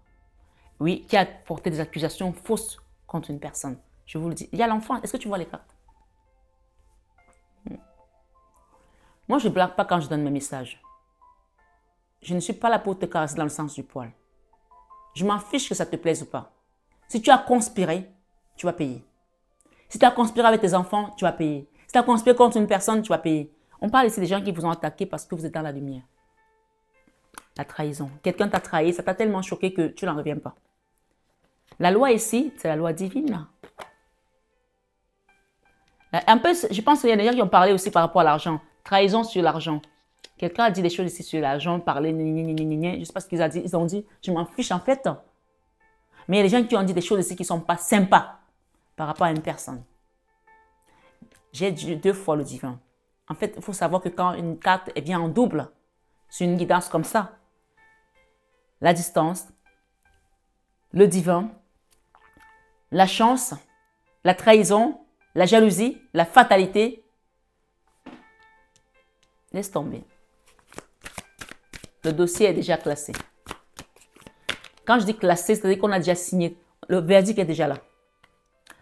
Oui, qui a porté des accusations fausses contre une personne. Je vous le dis. Il y a l'enfant. Est-ce que tu vois les cartes? Moi, je ne blague pas quand je donne mes messages. Je ne suis pas là pour te caresser dans le sens du poil. Je m'en fiche que ça te plaise ou pas. Si tu as conspiré, tu vas payer. Si tu as conspiré avec tes enfants, tu vas payer. Si tu as conspiré contre une personne, tu vas payer. On parle ici des gens qui vous ont attaqué parce que vous êtes dans la lumière. La trahison. Quelqu'un t'a trahi, ça t'a tellement choqué que tu n'en reviens pas. La loi ici, c'est la loi divine. Un peu, je pense qu'il y a des gens qui ont parlé aussi par rapport à l'argent. Trahison sur l'argent. Quelqu'un a dit des choses ici sur l'argent, parler, je ne sais pas ce qu'ils ont dit. Ils ont dit, je m'en fiche en fait. Mais il y a des gens qui ont dit des choses ici qui ne sont pas sympas par rapport à une personne. J'ai dit 2 fois le divin. En fait, il faut savoir que quand une carte vient en double, c'est une guidance comme ça. La distance, le divin, la chance, la trahison, la jalousie, la fatalité. Laisse tomber. Le dossier est déjà classé. Quand je dis classé, c'est-à-dire qu'on a déjà signé. Le verdict est déjà là.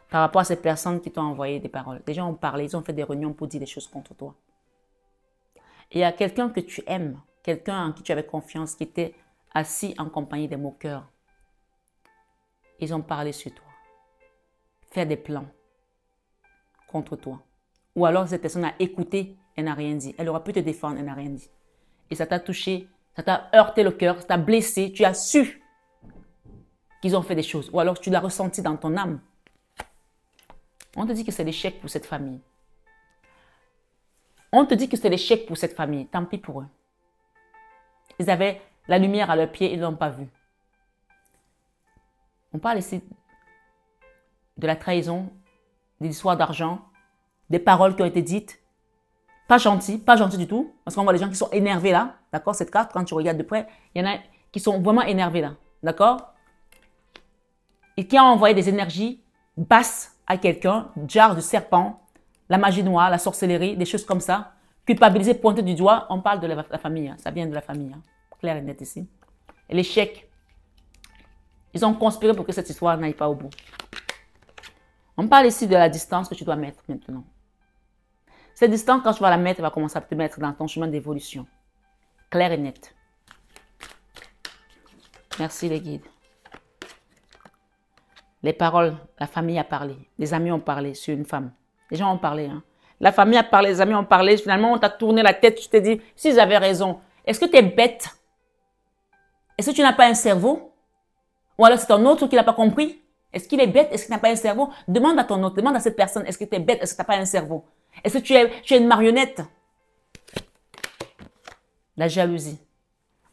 Par rapport à ces personnes qui t'ont envoyé des paroles. Les gens ont parlé, ils ont fait des réunions pour dire des choses contre toi. Et il y a quelqu'un que tu aimes, quelqu'un en qui tu avais confiance, qui était assis en compagnie des moqueurs. Ils ont parlé sur toi. Faire des plans contre toi. Ou alors cette personne a écouté, elle n'a rien dit. Elle aurait pu te défendre, elle n'a rien dit. Et ça t'a touché, ça t'a heurté le cœur, ça t'a blessé. Tu as su qu'ils ont fait des choses. Ou alors tu l'as ressenti dans ton âme. On te dit que c'est l'échec pour cette famille. On te dit que c'est l'échec pour cette famille. Tant pis pour eux. Ils avaient la lumière à leurs pieds, ils ne l'ont pas vue. On parle ici de la trahison, des histoires d'argent, des paroles qui ont été dites. Pas gentil du tout. Parce qu'on voit les gens qui sont énervés là. D'accord? Cette carte, quand tu regardes de près, il y en a qui sont vraiment énervés là. D'accord? Et qui ont envoyé des énergies basses à quelqu'un, genre du serpent, la magie noire, la sorcellerie, des choses comme ça. Culpabiliser, pointer du doigt, on parle de la famille. Hein. Ça vient de la famille. Hein. Clair et net ici. Et l'échec. Ils ont conspiré pour que cette histoire n'aille pas au bout. On parle ici de la distance que tu dois mettre maintenant. Cette distance, quand tu vas la mettre, elle va commencer à te mettre dans ton chemin d'évolution. Clair et net. Merci les guides. Les paroles, la famille a parlé. Les amis ont parlé sur une femme. Les gens ont parlé. Hein. La famille a parlé, les amis ont parlé. Finalement, on t'a tourné la tête. Tu t'es dit, s'ils avaient raison, est-ce que tu es bête? Est-ce que tu n'as pas un cerveau? Ou alors c'est un autre qui n'a pas compris? Est-ce qu'il est bête? Est-ce qu'il n'a pas un cerveau? Demande à ton autre, demande à cette personne, est-ce que tu es bête? Est-ce que tu n'as pas un cerveau? Est-ce que tu es une marionnette? La jalousie.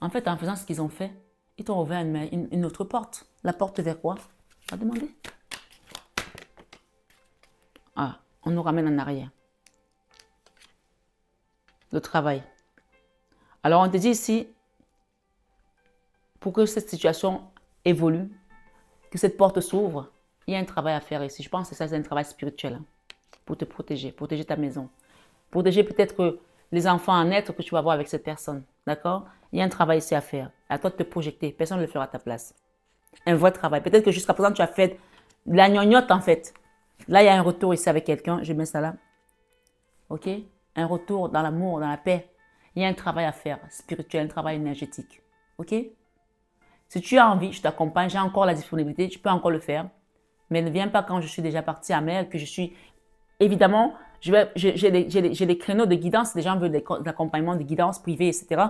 En fait, en faisant ce qu'ils ont fait, ils t'ont ouvert une autre porte. La porte vers quoi? On va demander. Ah, on nous ramène en arrière. Le travail. Alors, on te dit ici, pour que cette situation évolue, que cette porte s'ouvre, il y a un travail à faire ici. Je pense que ça, c'est un travail spirituel. Hein, pour te protéger ta maison. Protéger peut-être les enfants à naître que tu vas avoir avec cette personne. D'accord? Il y a un travail ici à faire. À toi de te projeter. Personne ne le fera à ta place. Un vrai travail. Peut-être que jusqu'à présent, tu as fait de la gnognotte en fait. Là, il y a un retour ici avec quelqu'un. Je mets ça là. Ok? Un retour dans l'amour, dans la paix. Il y a un travail à faire, spirituel, un travail énergétique. Ok? Si tu as envie, je t'accompagne, j'ai encore la disponibilité, tu peux encore le faire. Mais ne viens pas quand je suis déjà partie à mer, que je suis... Évidemment, j'ai des créneaux de guidance, les gens veulent de l'accompagnement, de guidance privée, etc.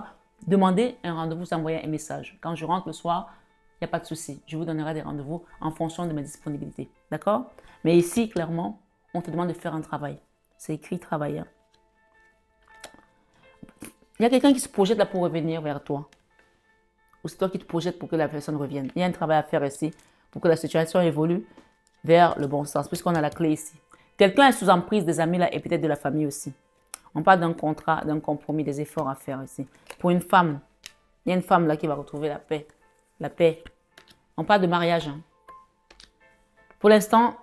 Demandez un rendez-vous, vous envoyez un message. Quand je rentre le soir, il n'y a pas de souci. Je vous donnerai des rendez-vous en fonction de mes disponibilités. D'accord? Mais ici, clairement, on te demande de faire un travail. C'est écrit travail. Hein. Il y a quelqu'un qui se projette là pour revenir vers toi. Ou c'est toi qui te projettes pour que la personne revienne. Il y a un travail à faire ici pour que la situation évolue vers le bon sens, puisqu'on a la clé ici. Quelqu'un est sous emprise des amis là et peut-être de la famille aussi. On parle d'un contrat, d'un compromis, des efforts à faire ici. Pour une femme, il y a une femme là qui va retrouver la paix. La paix. On parle de mariage. Hein. Pour l'instant,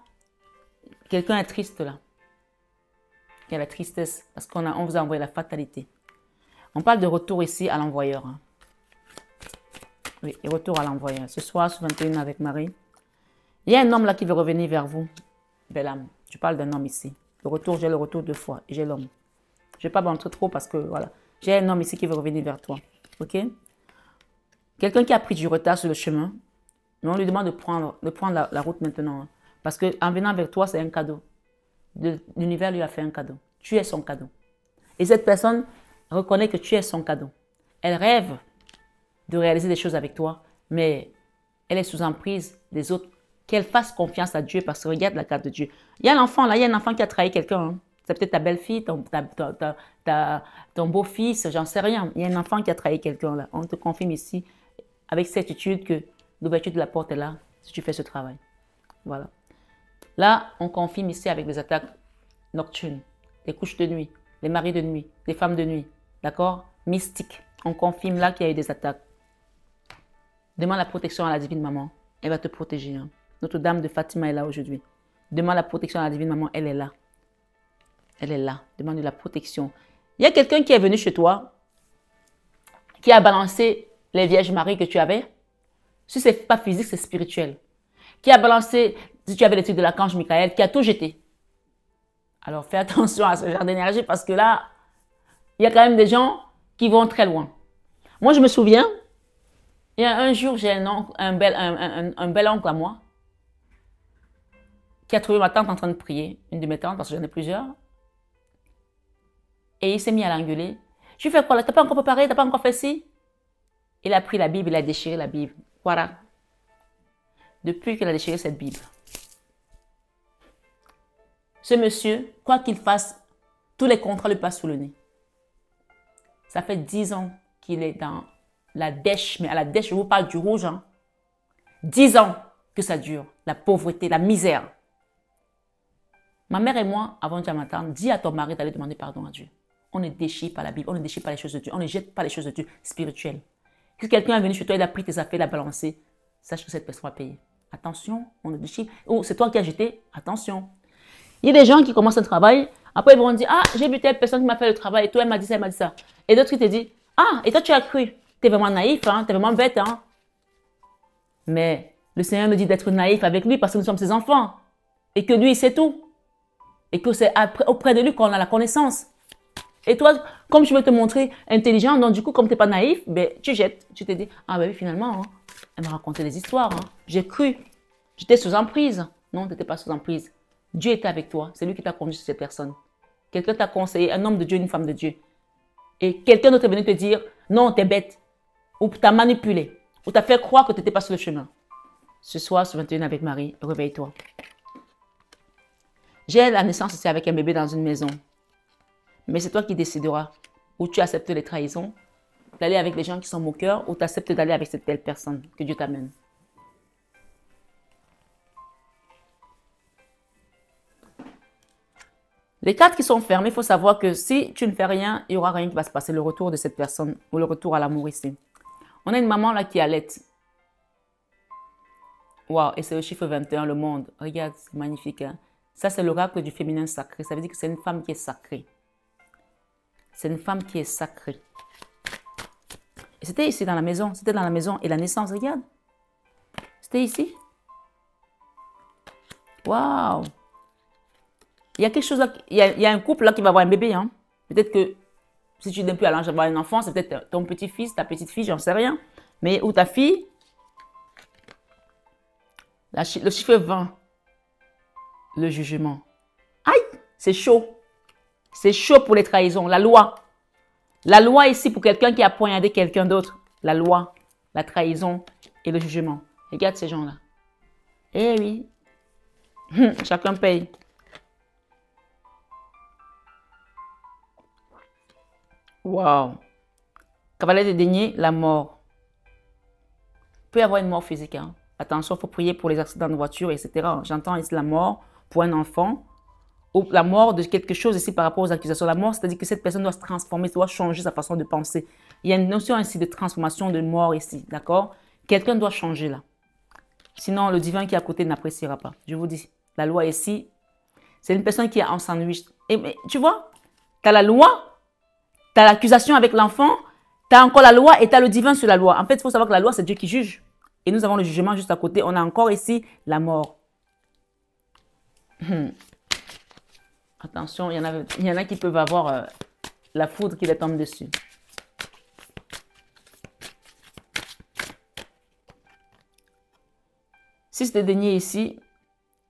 quelqu'un est triste là. Il y a la tristesse parce qu'on vous a envoyé la fatalité. On parle de retour ici à l'envoyeur. Hein. Oui, et retour à l'envoyeur. Ce soir, sur 21 avec Marie. Il y a un homme là qui veut revenir vers vous. Belle âme. Je parle d'un homme ici. Le retour, j'ai le retour 2 fois. Et j'ai l'homme. Je ne vais pas montrer trop parce que, voilà. J'ai un homme ici qui veut revenir vers toi. OK? Quelqu'un qui a pris du retard sur le chemin. Mais on lui demande de prendre la route maintenant. Hein. Parce qu'en venant vers toi, c'est un cadeau. L'univers lui a fait un cadeau. Tu es son cadeau. Et cette personne reconnaît que tu es son cadeau. Elle rêve de réaliser des choses avec toi, mais elle est sous emprise des autres. Qu'elle fasse confiance à Dieu parce que regarde la carte de Dieu. Il y a l'enfant là, il y a un enfant qui a trahi quelqu'un. Hein. C'est peut-être ta belle-fille, ton beau-fils, j'en sais rien. Il y a un enfant qui a trahi quelqu'un là. On te confirme ici avec certitude que l'ouverture de la porte est là si tu fais ce travail. Voilà. Là, on confirme ici avec des attaques nocturnes, des couches de nuit, les maris de nuit, les femmes de nuit. D'accord? Mystique. On confirme là qu'il y a eu des attaques. Demande la protection à la divine maman. Elle va te protéger. Hein. Notre-Dame de Fatima est là aujourd'hui. Demande la protection à la divine maman. Elle est là. Elle est là. Demande la protection. Il y a quelqu'un qui est venu chez toi, qui a balancé les Vierges Marie que tu avais. Si ce n'est pas physique, c'est spirituel. Qui a balancé, si tu avais les trucs de l'archange Michael, qui a tout jeté. Alors fais attention à ce genre d'énergie parce que là, il y a quand même des gens qui vont très loin. Moi, je me souviens, il y a un jour, j'ai un bel oncle à moi qui a trouvé ma tante en train de prier, une de mes tantes, parce que j'en ai plusieurs. Et il s'est mis à l'engueuler. Je lui fais quoi là? T'as pas encore préparé? T'as pas encore fait ci? Il a pris la Bible, il a déchiré la Bible. Voilà. Depuis qu'il a déchiré cette Bible. Ce monsieur, quoi qu'il fasse, tous les contrats lui passent sous le nez. Ça fait 10 ans qu'il est dans la dèche, mais à la dèche, je vous parle du rouge. Hein. 10 ans que ça dure, la pauvreté, la misère. Ma mère et moi, avant de dire à ma tante, dis à ton mari d'aller demander pardon à Dieu. On ne déchire pas la Bible, on ne déchire pas les choses de Dieu, on ne jette pas les choses de Dieu spirituelles. Si quelqu'un est venu chez toi, il a pris tes affaires, il a balancé, sache que cette personne va payer. Attention, on ne déchire. Oh, c'est toi qui as jeté, attention. Il y a des gens qui commencent un travail, après ils vont dire, ah, j'ai vu telle personne qui m'a fait le travail, et toi, elle m'a dit ça, elle m'a dit ça. Et d'autres qui te disent, ah, et toi, tu as cru. Tu es vraiment naïf, hein, tu es vraiment bête. Hein. Mais le Seigneur nous dit d'être naïf avec lui parce que nous sommes ses enfants. Et que lui, il sait tout. Et que c'est auprès de lui qu'on a la connaissance. Et toi, comme je veux te montrer intelligent, donc du coup, comme tu n'es pas naïf, ben, tu jettes. Tu te dis, ah ben oui, finalement, hein, elle m'a raconté des histoires. Hein. J'ai cru. J'étais sous emprise. Non, tu n'étais pas sous emprise. Dieu était avec toi. C'est lui qui t'a conduit sur cette personne. Quelqu'un t'a conseillé, un homme de Dieu, une femme de Dieu. Et quelqu'un d'autre est venu te dire, non, t'es bête. Ou t'as manipulé. Ou t'as fait croire que tu n'étais pas sur le chemin. Ce soir, sur 21 avec Marie, réveille-toi. J'ai la naissance ici avec un bébé dans une maison. Mais c'est toi qui décideras. Ou tu acceptes les trahisons, d'aller avec les gens qui sont moqueurs, ou tu acceptes d'aller avec cette telle personne que Dieu t'amène. Les cartes qui sont fermées, il faut savoir que si tu ne fais rien, il n'y aura rien qui va se passer. Le retour de cette personne ou le retour à l'amour ici. On a une maman là qui allait. Waouh, et c'est le chiffre 21, le monde. Regarde, c'est magnifique. Hein? Ça, c'est l'oracle du féminin sacré. Ça veut dire que c'est une femme qui est sacrée. C'est une femme qui est sacrée. Et c'était ici dans la maison. C'était dans la maison. Et la naissance, regarde. C'était ici. Waouh. Il y a quelque chose là. Il y a un couple là qui va avoir un bébé. Hein. Peut-être que si tu n'es plus à l'âge d'avoir un enfant, c'est peut-être ton petit-fils, ta petite-fille, j'en sais rien. Mais ou ta fille. Le chiffre 20. Le jugement. Aïe, c'est chaud. C'est chaud pour les trahisons. La loi. La loi ici pour quelqu'un qui a poignardé quelqu'un d'autre. La loi, la trahison et le jugement. Regarde ces gens-là. Eh oui. Chacun paye. Waouh. Cavalier des deniers, la mort. Il peut y avoir une mort physique. Hein. Attention, il faut prier pour les accidents de voiture, etc. J'entends ici la mort pour un enfant. Ou la mort de quelque chose ici par rapport aux accusations. La mort, c'est-à-dire que cette personne doit se transformer, doit changer sa façon de penser. Il y a une notion ici de transformation, de mort ici, d'accord? Quelqu'un doit changer là. Sinon, le divin qui est à côté n'appréciera pas. Je vous dis, la loi ici, c'est une personne qui est en sandwich. Et mais, tu vois, tu as la loi, tu as l'accusation avec l'enfant, tu as encore la loi et tu as le divin sur la loi. En fait, il faut savoir que la loi, c'est Dieu qui juge. Et nous avons le jugement juste à côté. On a encore ici la mort. Attention, il y en a qui peuvent avoir la foudre qui les tombe dessus. Si c'est dénié ici,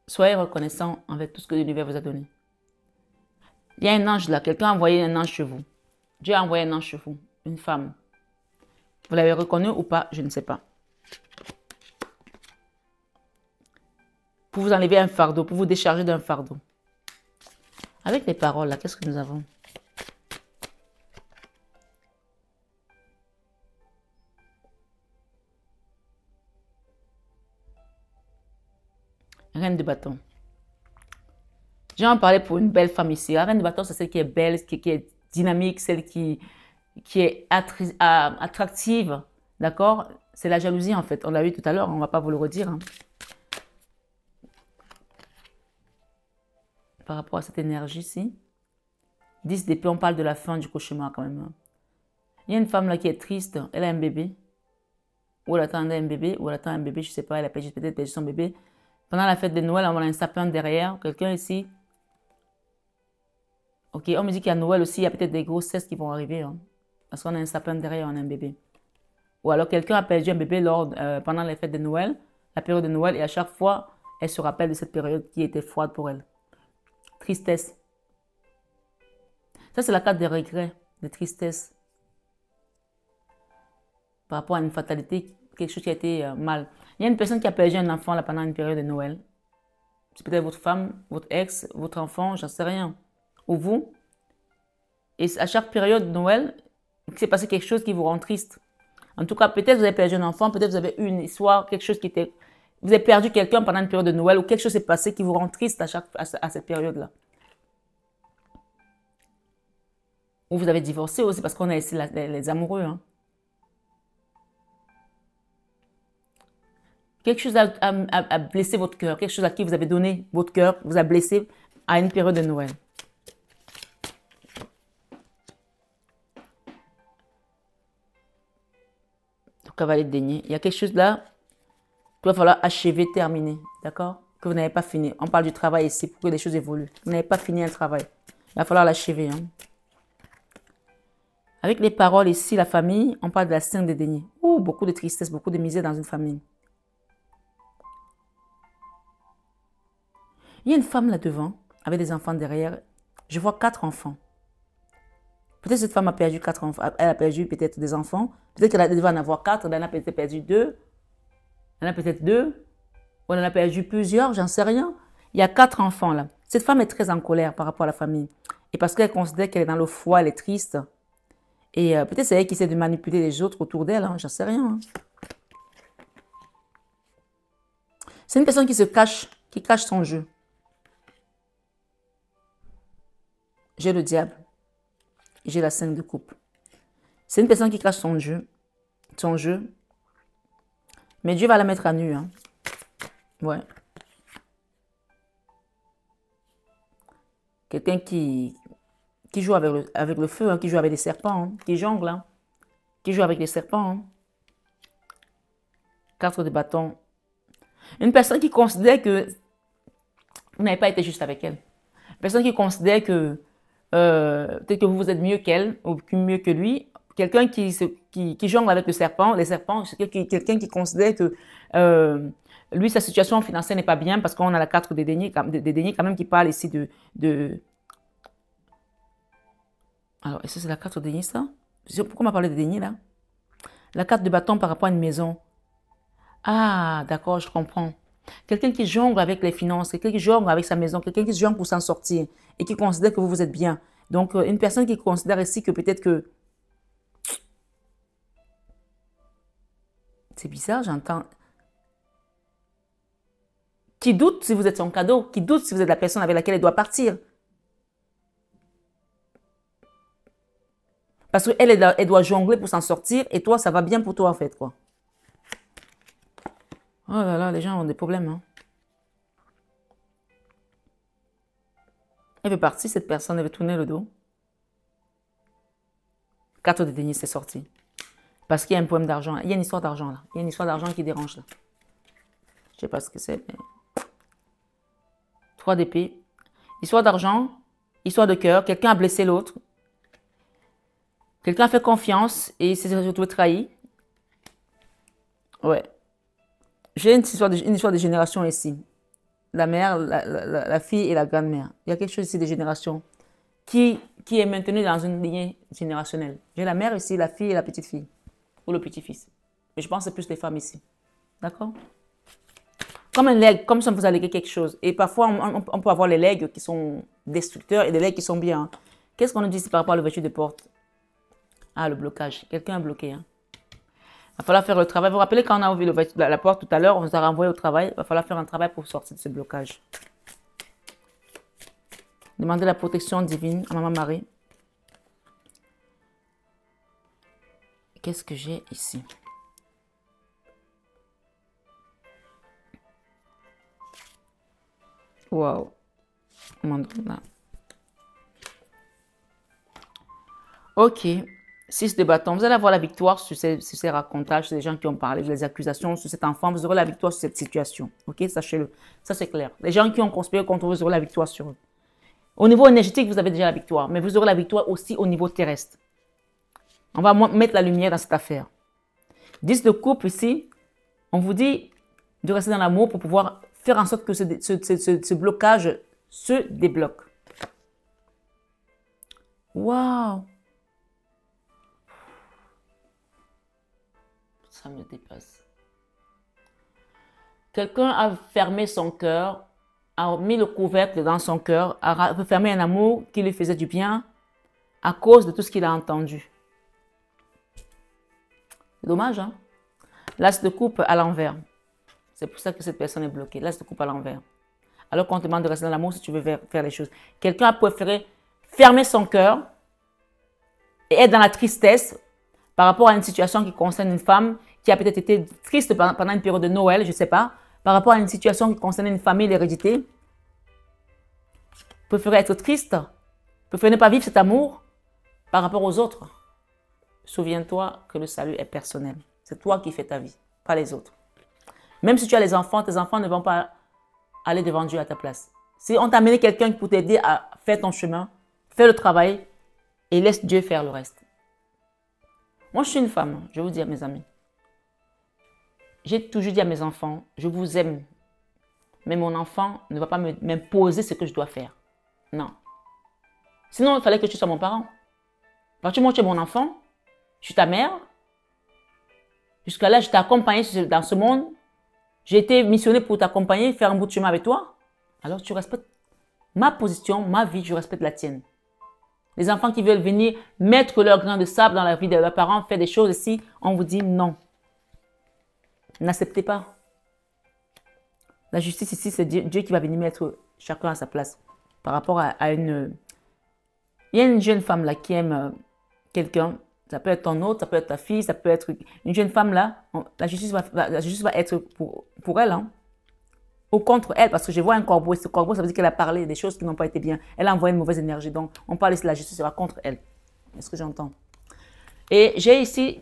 soyez reconnaissant envers tout ce que l'univers vous a donné. Il y a un ange là, quelqu'un a envoyé un ange chez vous. Dieu a envoyé un ange chez vous, une femme. Vous l'avez reconnu ou pas, je ne sais pas. Pour vous enlever un fardeau, pour vous décharger d'un fardeau. Avec les paroles là, qu'est-ce que nous avons? Reine de bâton. J'ai en parlé pour une belle femme ici. La reine de bâton, c'est celle qui est belle, qui est dynamique, celle qui est attractive. D'accord? C'est la jalousie en fait. On l'a vu tout à l'heure, on ne va pas vous le redire. Hein. Par rapport à cette énergie-ci. 10 d'épée, on parle de la fin du cauchemar quand même. Hein. Il y a une femme là qui est triste, elle a un bébé. Ou elle attendait un bébé, ou elle attend un bébé, je ne sais pas, elle a peut-être perdu son bébé. Pendant la fête de Noël, on a un sapin derrière. Quelqu'un ici. Ok, on me dit qu'à Noël aussi, il y a peut-être des grossesses qui vont arriver. Hein, parce qu'on a un sapin derrière, on a un bébé. Ou alors quelqu'un a perdu un bébé pendant les fêtes de Noël, la période de Noël, et à chaque fois, elle se rappelle de cette période qui était froide pour elle. Tristesse. Ça, c'est la carte des regrets, de tristesse. Par rapport à une fatalité, quelque chose qui a été mal. Il y a une personne qui a perdu un enfant là, pendant une période de Noël. C'est peut-être votre femme, votre ex, votre enfant, j'en sais rien. Ou vous. Et à chaque période de Noël, il s'est passé quelque chose qui vous rend triste. En tout cas, peut-être vous avez perdu un enfant, peut-être vous avez eu une histoire, quelque chose qui était... Vous avez perdu quelqu'un pendant une période de Noël ou quelque chose s'est passé qui vous rend triste à cette période-là. Ou vous avez divorcé aussi parce qu'on a ici les amoureux. Hein. Quelque chose a blessé votre cœur, quelque chose à qui vous avez donné votre cœur, vous a blessé à une période de Noël. Cavalier de denier. Il y a quelque chose là qu'il va falloir achever, terminer. D'accord? Que vous n'avez pas fini. On parle du travail ici pour que les choses évoluent. Vous n'avez pas fini un travail. Il va falloir l'achever. Hein. Avec les paroles ici, la famille, on parle de la 5 des deniers. Oh, beaucoup de tristesse, beaucoup de misère dans une famille. Il y a une femme là devant, avec des enfants derrière. Je vois 4 enfants. Peut-être cette femme a perdu 4 enfants. Elle a perdu peut-être des enfants. Peut-être qu'elle devait en avoir 4. Elle en a peut-être perdu 2. Elle en a peut-être 2. Ou elle en a perdu plusieurs, j'en sais rien. Il y a 4 enfants là. Cette femme est très en colère par rapport à la famille. Et parce qu'elle considère qu'elle est dans le froid, elle est triste. Et peut-être c'est elle qui essaie de manipuler les autres autour d'elle. Hein, j'en sais rien. Hein. C'est une personne qui se cache, qui cache son jeu. J'ai le diable. J'ai la 5 de coupe. C'est une personne qui cache son jeu. Mais Dieu va la mettre à nu. Hein. Ouais. Quelqu'un qui qui joue avec le feu, hein, qui joue avec les serpents, hein, qui jongle, hein, qui joue avec les serpents. Hein. 4 de bâton. Une personne qui considère que vous n'avez pas été juste avec elle. Une personne qui considère que peut-être que vous êtes mieux qu'elle ou mieux que lui. Quelqu'un qui jongle avec le serpent. Les serpents, c'est quelqu'un qui considère que lui, sa situation financière n'est pas bien parce qu'on a la 4 des deniers quand même qui parle ici de... Alors, est-ce que c'est la 4 des deniers, ça? Pourquoi on m'a parlé de deniers, là? La 4 de bâton par rapport à une maison. Ah, d'accord, je comprends. Quelqu'un qui jongle avec les finances, quelqu'un qui jongle avec sa maison, quelqu'un qui jongle pour s'en sortir et qui considère que vous êtes bien. Donc, une personne qui considère ici que peut-être que... C'est bizarre, j'entends... Qui doute si vous êtes son cadeau, qui doute si vous êtes la personne avec laquelle elle doit partir. Parce qu'elle, elle doit jongler pour s'en sortir et toi, ça va bien pour toi, en fait, quoi. Oh là là, les gens ont des problèmes, hein. Elle veut partir, cette personne, elle veut tourner le dos. 4 de deniers, c'est sorti. Parce qu'il y a un problème d'argent. Il y a une histoire d'argent, là. Il y a une histoire d'argent qui dérange, là. Je ne sais pas ce que c'est, mais... 3 d'épée. Histoire d'argent, histoire de cœur. Quelqu'un a blessé l'autre. Quelqu'un a fait confiance et il s'est retrouvé trahi. Ouais. J'ai une histoire de génération ici. La mère, la fille et la grand-mère. Il y a quelque chose ici de génération qui est maintenu dans une lignée générationnelle. J'ai la mère ici, la fille et la petite fille. Ou le petit-fils. Mais je pense que c'est plus les femmes ici. D'accord? Comme un legs, comme si on vous a légué quelque chose. Et parfois, on peut avoir les legs qui sont destructeurs et des legs qui sont bien. Qu'est-ce qu'on nous dit ici par rapport à l'ouverture de porte? Ah, le blocage. Quelqu'un a bloqué. Hein? Il va falloir faire le travail. Vous vous rappelez quand on a ouvert la porte tout à l'heure, on vous a renvoyé au travail. Il va falloir faire un travail pour sortir de ce blocage. Demandez la protection divine à Maman Marie. Qu'est-ce que j'ai ici? Waouh. Mandana. Ok. 6 de bâton. Vous allez avoir la victoire sur ces racontages, sur les gens qui ont parlé, les accusations sur cet enfant. Vous aurez la victoire sur cette situation. Ok, sachez-le. Ça, c'est clair. Les gens qui ont conspiré contre vous, vous aurez la victoire sur eux. Au niveau énergétique, vous avez déjà la victoire. Mais vous aurez la victoire aussi au niveau terrestre. On va mettre la lumière dans cette affaire. 10 de coupe ici. On vous dit de rester dans l'amour pour pouvoir faire en sorte que ce blocage se débloque. Waouh! Ça me dépasse. Quelqu'un a fermé son cœur, a mis le couvercle dans son cœur, a fermé un amour qui lui faisait du bien à cause de tout ce qu'il a entendu. C'est dommage, hein? L'as de coupe à l'envers. C'est pour ça que cette personne est bloquée. L'as de coupe à l'envers. Alors qu'on te demande de rester dans l'amour si tu veux faire les choses. Quelqu'un a préféré fermer son cœur et être dans la tristesse par rapport à une situation qui concerne une femme qui a peut-être été triste pendant une période de Noël, je ne sais pas, par rapport à une situation qui concerne une famille, l'hérédité. Préférer être triste, préférer ne pas vivre cet amour par rapport aux autres. Souviens-toi que le salut est personnel. C'est toi qui fais ta vie, pas les autres. Même si tu as les enfants, tes enfants ne vont pas aller devant Dieu à ta place. Si on t'a amené quelqu'un pour t'aider à faire ton chemin, fais le travail et laisse Dieu faire le reste. Moi, je suis une femme, je vous dis à mes amis. J'ai toujours dit à mes enfants, je vous aime, mais mon enfant ne va pas m'imposer ce que je dois faire. Non. Sinon, il fallait que tu sois mon parent. À partir du moment où tu es mon enfant, je suis ta mère. Jusqu'à là, je t'ai accompagné dans ce monde. J'ai été missionnée pour t'accompagner, faire un bout de chemin avec toi. Alors, tu respectes ma position, ma vie, je respecte la tienne. Les enfants qui veulent venir mettre leur grain de sable dans la vie de leurs parents, faire des choses ici, on vous dit non. N'acceptez pas. La justice ici, c'est Dieu qui va venir mettre chacun à sa place. Par rapport à une... Il y a une jeune femme là qui aime quelqu'un. Ça peut être ton autre, ça peut être ta fille, ça peut être une jeune femme là. La justice va être pour elle. Hein. Ou contre elle, parce que je vois un corbeau, et ce corbeau, ça veut dire qu'elle a parlé des choses qui n'ont pas été bien. Elle a envoyé une mauvaise énergie. Donc, on parle ici de la justice sera contre elle. C'est ce que j'entends. Et j'ai ici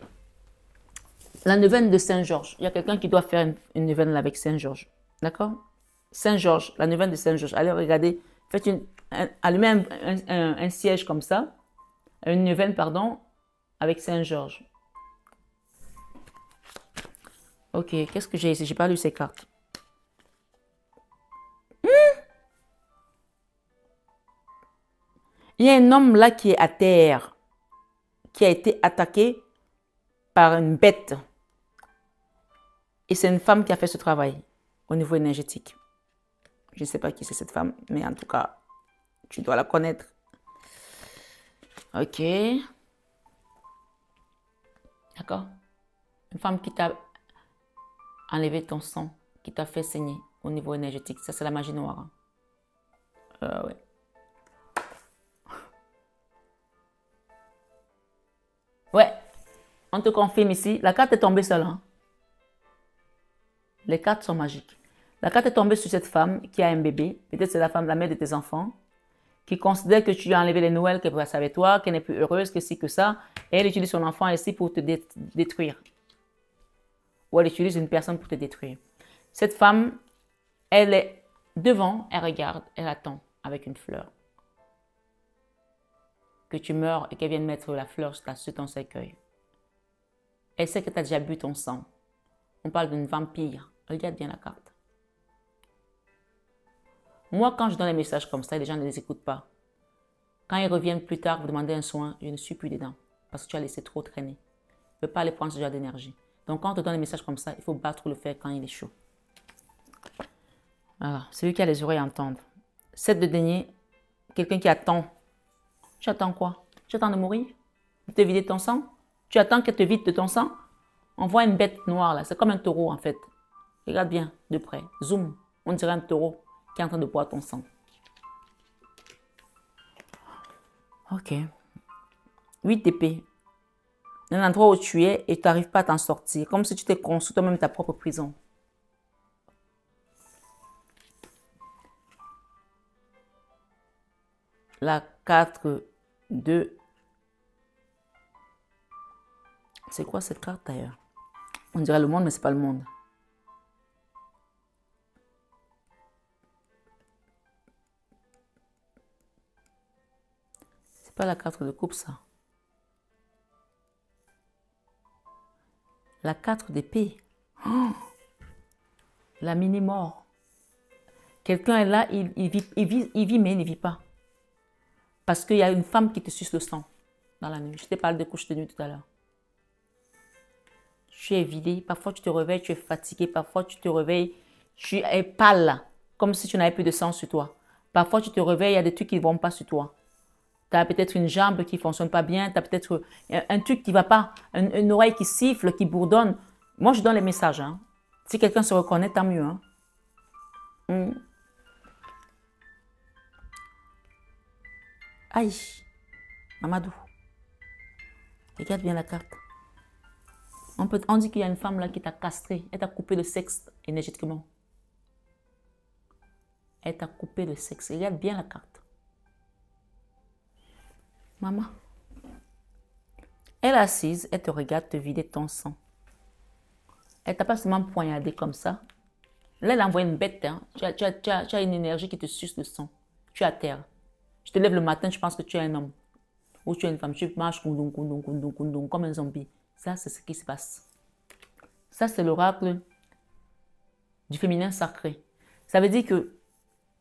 la neuvaine de Saint-Georges. Il y a quelqu'un qui doit faire une neuvaine avec Saint-Georges. D'accord? Saint-Georges, la neuvaine de Saint-Georges. Allez regarder, allumez un siège comme ça, une neuvaine, pardon, avec Saint-Georges. Ok, qu'est-ce que j'ai ici? J'ai pas lu ces cartes. Il y a un homme là qui est à terre, qui a été attaqué par une bête. Et c'est une femme qui a fait ce travail au niveau énergétique. Je ne sais pas qui c'est cette femme, mais en tout cas, tu dois la connaître. Ok. D'accord? Une femme qui t'a enlevé ton sang, qui t'a fait saigner au niveau énergétique. Ça, c'est la magie noire. Ouais. Ouais. On te confirme ici. La carte est tombée seule. Hein? Les cartes sont magiques. La carte est tombée sur cette femme qui a un bébé. Peut-être c'est la femme, la mère de tes enfants, qui considère que tu lui as enlevé les Noëls, qu'elle passe avec toi, qu'elle n'est plus heureuse, que ci, que ça. Et elle utilise son enfant ici pour te détruire. Ou elle utilise une personne pour te détruire. Cette femme, elle est devant, elle regarde, elle attend avec une fleur. Que tu meurs et qu'elle vienne mettre la fleur sur ton cercueil. Elle sait que tu as déjà bu ton sang. On parle d'une vampire. Regarde bien la carte. Moi, quand je donne des messages comme ça, les gens ne les écoutent pas. Quand ils reviennent plus tard, vous demandez un soin, je ne suis plus dedans. Parce que tu as laissé trop traîner. Je ne peux pas aller prendre ce genre d'énergie. Donc, quand on te donne des messages comme ça, il faut battre le fer quand il est chaud. Voilà. Celui qui a les oreilles entendre. 7 de denier, quelqu'un qui attend. Tu attends quoi? Tu attends de mourir? De te vider de ton sang? Tu attends qu'elle te vide de ton sang? On voit une bête noire là, c'est comme un taureau en fait. Regarde bien de près, zoom, on dirait un taureau qui est en train de boire ton sang. Ok. 8 d'épée. Un endroit où tu es et tu n'arrives pas à t'en sortir, comme si tu t'es construit toi-même ta propre prison. La 4 de... C'est quoi cette carte d'ailleurs? On dirait le monde, mais ce n'est pas le monde. C'est pas la carte de coupe, ça. La 4 d'épée. Oh, la mini-mort. Quelqu'un est là, il vit, mais il ne vit pas. Parce qu'il y a une femme qui te suce le sang dans la nuit. Je te parle de couche de nuit tout à l'heure. Tu es vidé, parfois tu te réveilles, tu es fatigué, parfois tu te réveilles, tu es pâle, comme si tu n'avais plus de sang sur toi. Parfois tu te réveilles, il y a des trucs qui ne vont pas sur toi. Tu as peut-être une jambe qui ne fonctionne pas bien, tu as peut-être un truc qui ne va pas, une oreille qui siffle, qui bourdonne. Moi, je donne les messages. Hein. Si quelqu'un se reconnaît, tant mieux. Hein. Aïe, Mamadou, regarde bien la carte. On dit qu'il y a une femme là qui t'a castré, elle t'a coupé le sexe énergétiquement. Elle t'a coupé le sexe. Regarde bien la carte. Maman, elle est assise, elle te regarde te vider ton sang. Elle t'a pas seulement poignardé comme ça. Là, elle a envoyé une bête. Hein. Tu as une énergie qui te suce le sang. Tu es à terre. Je te lève le matin, je pense que tu es un homme. Ou tu es une femme. Tu marches comme un zombie. Ça, c'est ce qui se passe. Ça, c'est l'oracle du féminin sacré. Ça veut dire qu'il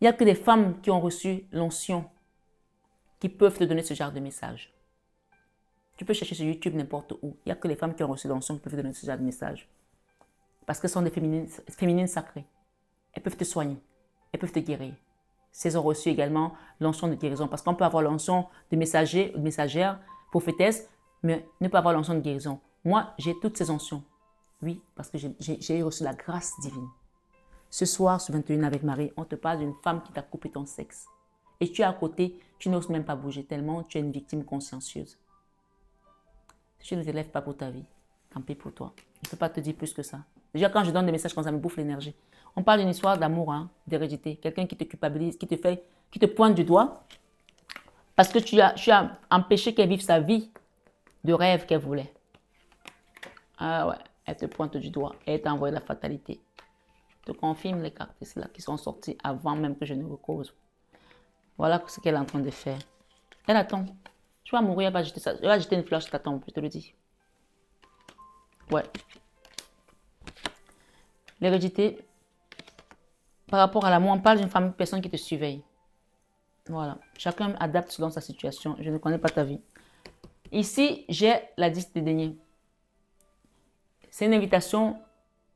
n'y a que des femmes qui ont reçu l'onction qui peuvent te donner ce genre de message. Tu peux chercher sur YouTube n'importe où. Il n'y a que les femmes qui ont reçu l'onction qui peuvent te donner ce genre de message. Parce qu'elles sont des féminines sacrées. Elles peuvent te soigner. Elles peuvent te guérir. Elles ont reçu également l'onction de guérison. Parce qu'on peut avoir l'onction de messager, de messagère, prophétesse, mais ne pas avoir l'onction de guérison. Moi, j'ai toutes ces onction. Oui, parce que j'ai reçu la grâce divine. Ce soir, sur 21 avec Marie, on te parle d'une femme qui t'a coupé ton sexe. Et tu es à côté, tu n'oses même pas bouger tellement tu es une victime consciencieuse. Si tu ne te lèves pas pour ta vie, tant pis pour toi. Je ne peux pas te dire plus que ça. Déjà, quand je donne des messages, quand ça me bouffe l'énergie. On parle d'une histoire d'amour, hein, d'hérédité. Quelqu'un qui te culpabilise, qui te pointe du doigt. Parce que tu as empêché qu'elle vive sa vie de rêve qu'elle voulait. Ah ouais, elle te pointe du doigt et elle t'a envoyé la fatalité. Je te confirme les cartes là qui sont sorties avant même que je ne cause. Voilà ce qu'elle est en train de faire. Elle attend. Tu vas mourir, elle va jeter ça. Elle va jeter une fleur sur ta tombe, je te le dis. Ouais. L'hérédité, par rapport à l'amour, on parle d'une femme, personne qui te surveille. Voilà. Chacun adapte selon sa situation. Je ne connais pas ta vie. Ici, j'ai la 10 des deniers. C'est une invitation